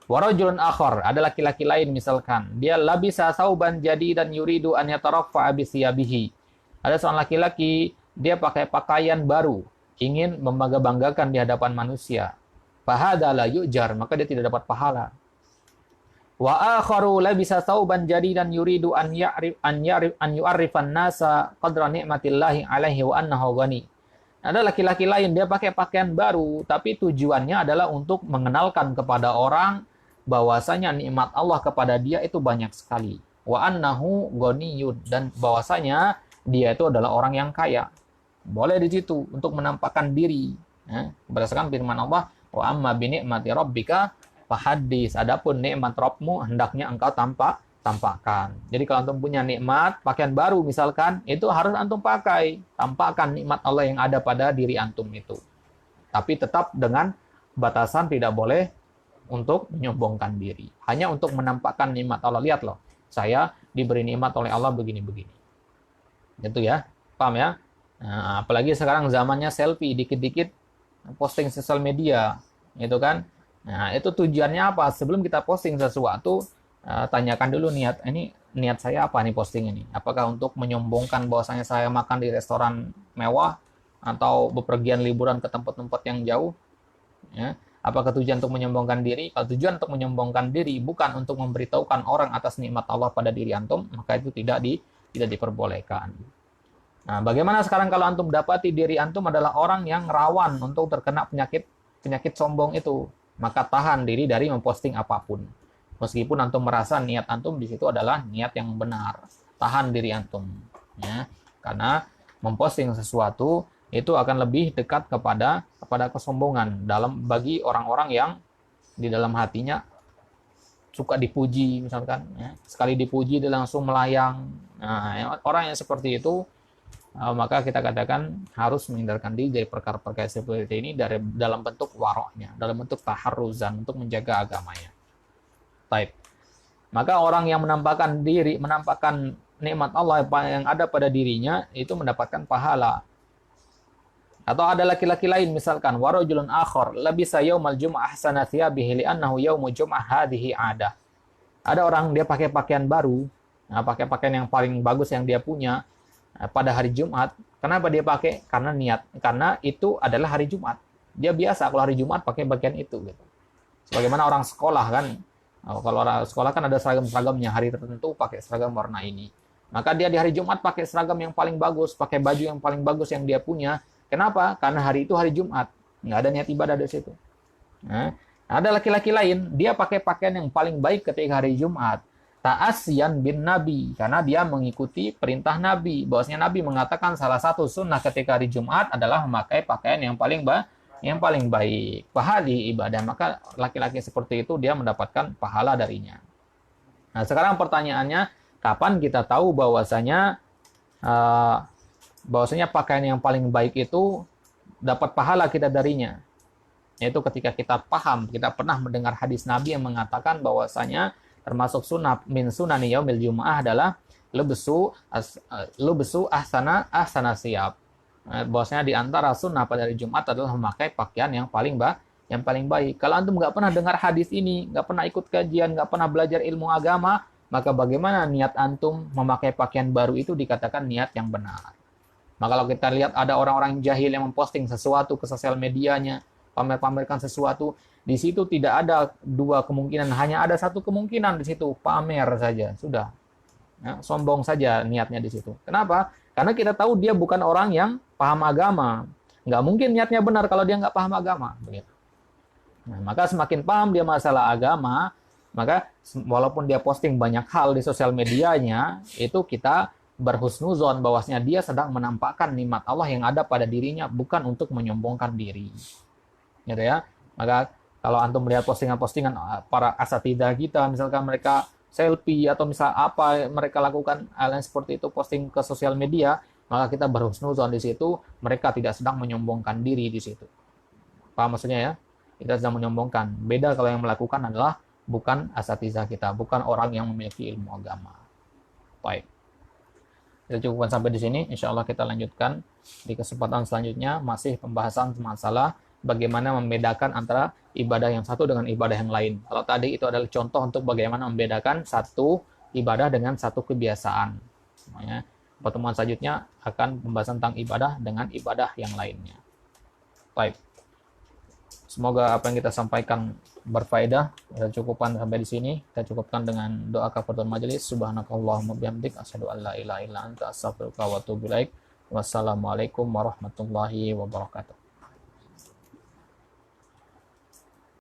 Wa rajulun akhar, ada laki-laki lain misalkan, dia labisa sauban jadidan yuridu an yataraffa bi siyabihi. Ada seorang laki-laki, dia pakai pakaian baru, ingin membangga-banggakan di hadapan manusia. Fahadha la yu'jar, maka dia tidak dapat pahala. Wa akharu labisa thawban jadidan yuridu an yu'arrifan nasa qadra ni'matillahi alaihi wa annahu ghani. Ada laki-laki lain, dia pakai pakaian baru, tapi tujuannya adalah untuk mengenalkan kepada orang bahwasanya nikmat Allah kepada dia itu banyak sekali. Wa annahu ghaniyun, dan bahwasanya dia itu adalah orang yang kaya. Boleh di situ untuk menampakkan diri. Berdasarkan firman Allah, wa amma bi ni'mati rabbika fahaddits. Adapun nikmat Rabbmu hendaknya engkau tampakkan. Jadi kalau antum punya nikmat, pakaian baru misalkan, itu harus antum pakai. Tampakkan nikmat Allah yang ada pada diri antum itu. Tapi tetap dengan batasan tidak boleh untuk menyombongkan diri. Hanya untuk menampakkan nikmat Allah. Lihat loh, saya diberi nikmat oleh Allah begini-begini. Gitu ya. Paham ya? Nah, apalagi sekarang zamannya selfie, dikit-dikit posting sosial media. Gitu kan? Nah, itu tujuannya apa? Sebelum kita posting sesuatu, tanyakan dulu niat saya apa nih posting ini? Apakah untuk menyombongkan bahwasanya saya makan di restoran mewah atau bepergian liburan ke tempat-tempat yang jauh? Ya. Apakah tujuan untuk menyombongkan diri? Kalau tujuan untuk menyombongkan diri bukan untuk memberitahukan orang atas nikmat Allah pada diri antum, maka itu tidak diperbolehkan. Nah, bagaimana sekarang kalau antum dapati diri antum adalah orang yang rawan untuk terkena penyakit sombong itu? Maka tahan diri dari memposting apapun. Meskipun antum merasa niat antum di situ adalah niat yang benar. Tahan diri antum. Ya. Karena memposting sesuatu itu akan lebih dekat kepada kesombongan bagi orang-orang yang di dalam hatinya suka dipuji misalkan. Ya. Sekali dipuji dia langsung melayang. Nah, orang yang seperti itu maka kita katakan harus menghindarkan diri dari perkara-perkara seperti ini dalam bentuk waroknya, dalam bentuk taharruzan untuk menjaga agamanya. Baik. Maka orang yang menampakkan nikmat Allah yang ada pada dirinya itu mendapatkan pahala. Atau ada laki-laki lain misalkan warajulun akhar labisa yaumal jum'ah ahsana thiyabihi li'annahu yaumul jum'ah hadhihi 'adah. Ada orang dia pakai pakaian baru, pakai pakaian yang paling bagus yang dia punya pada hari Jumat. Kenapa dia pakai? Karena itu adalah hari Jumat. Dia biasa kalau hari Jumat pakai pakaian itu gitu. Sebagaimana orang sekolah kan. Kalau orang sekolah kan ada seragam-seragamnya, hari tertentu pakai seragam warna ini. Maka dia di hari Jumat pakai seragam yang paling bagus, pakai baju yang paling bagus yang dia punya. Kenapa? Karena hari itu hari Jumat. Nggak ada niat ibadah di situ. Nah, ada laki-laki lain, dia pakai pakaian yang paling baik ketika hari Jumat. Ta'asyan bin Nabi, karena dia mengikuti perintah Nabi. Bahwasanya Nabi mengatakan salah satu sunnah ketika hari Jumat adalah memakai pakaian yang paling baik. Pahali ibadah, maka laki-laki seperti itu dia mendapatkan pahala darinya. Nah, sekarang pertanyaannya, kapan kita tahu bahwasanya pakaian yang paling baik itu dapat pahala kita darinya? Yaitu ketika kita paham, kita pernah mendengar hadis Nabi yang mengatakan bahwasanya termasuk sunnah min sunani yaumil jumu'ah adalah lubesu ahsana siyab. Bahwasanya di antara sunnah pada hari Jumat adalah memakai pakaian yang paling baik. Kalau antum nggak pernah dengar hadis ini, nggak pernah ikut kajian, nggak pernah belajar ilmu agama, maka bagaimana niat antum memakai pakaian baru itu dikatakan niat yang benar? Maka kalau kita lihat ada orang-orang jahil yang memposting sesuatu ke sosial medianya, pamer-pamerkan sesuatu, di situ tidak ada dua kemungkinan, hanya ada satu kemungkinan di situ, pamer saja, sudah. Ya, sombong saja niatnya di situ. Kenapa? Karena kita tahu dia bukan orang yang paham agama. Nggak mungkin niatnya benar kalau dia nggak paham agama. Begitu. Nah, maka semakin paham dia masalah agama, maka walaupun dia posting banyak hal di sosial medianya, itu kita berhusnuzon bahwasanya dia sedang menampakkan nikmat Allah yang ada pada dirinya, bukan untuk menyombongkan diri. Gitu ya. Maka kalau antum melihat postingan-postingan para asatidzah kita, misalkan mereka selfie atau misal apa mereka lakukan hal yang seperti itu, posting ke sosial media, maka kita berhusnuzon di situ, mereka tidak sedang menyombongkan diri di situ. Paham maksudnya ya? Kita sedang menyombongkan. Beda kalau yang melakukan adalah bukan asatidzah kita, bukan orang yang memiliki ilmu agama. Baik. Kita cukupkan sampai di sini. Insya Allah kita lanjutkan di kesempatan selanjutnya, masih pembahasan masalah bagaimana membedakan antara ibadah yang satu dengan ibadah yang lain. Kalau tadi itu adalah contoh untuk bagaimana membedakan satu ibadah dengan satu kebiasaan. Makanya pertemuan selanjutnya akan pembahasan tentang ibadah dengan ibadah yang lainnya. Baik. Semoga apa yang kita sampaikan berfaedah. Kita cukupkan sampai di sini. Kita cukupkan dengan doa kafaratul majelis. Subhanakallahumma bihamdik asyhadu an la ilaha illa anta astaghfiruka wa atubu ilaik. Wassalamualaikum warahmatullahi wabarakatuh.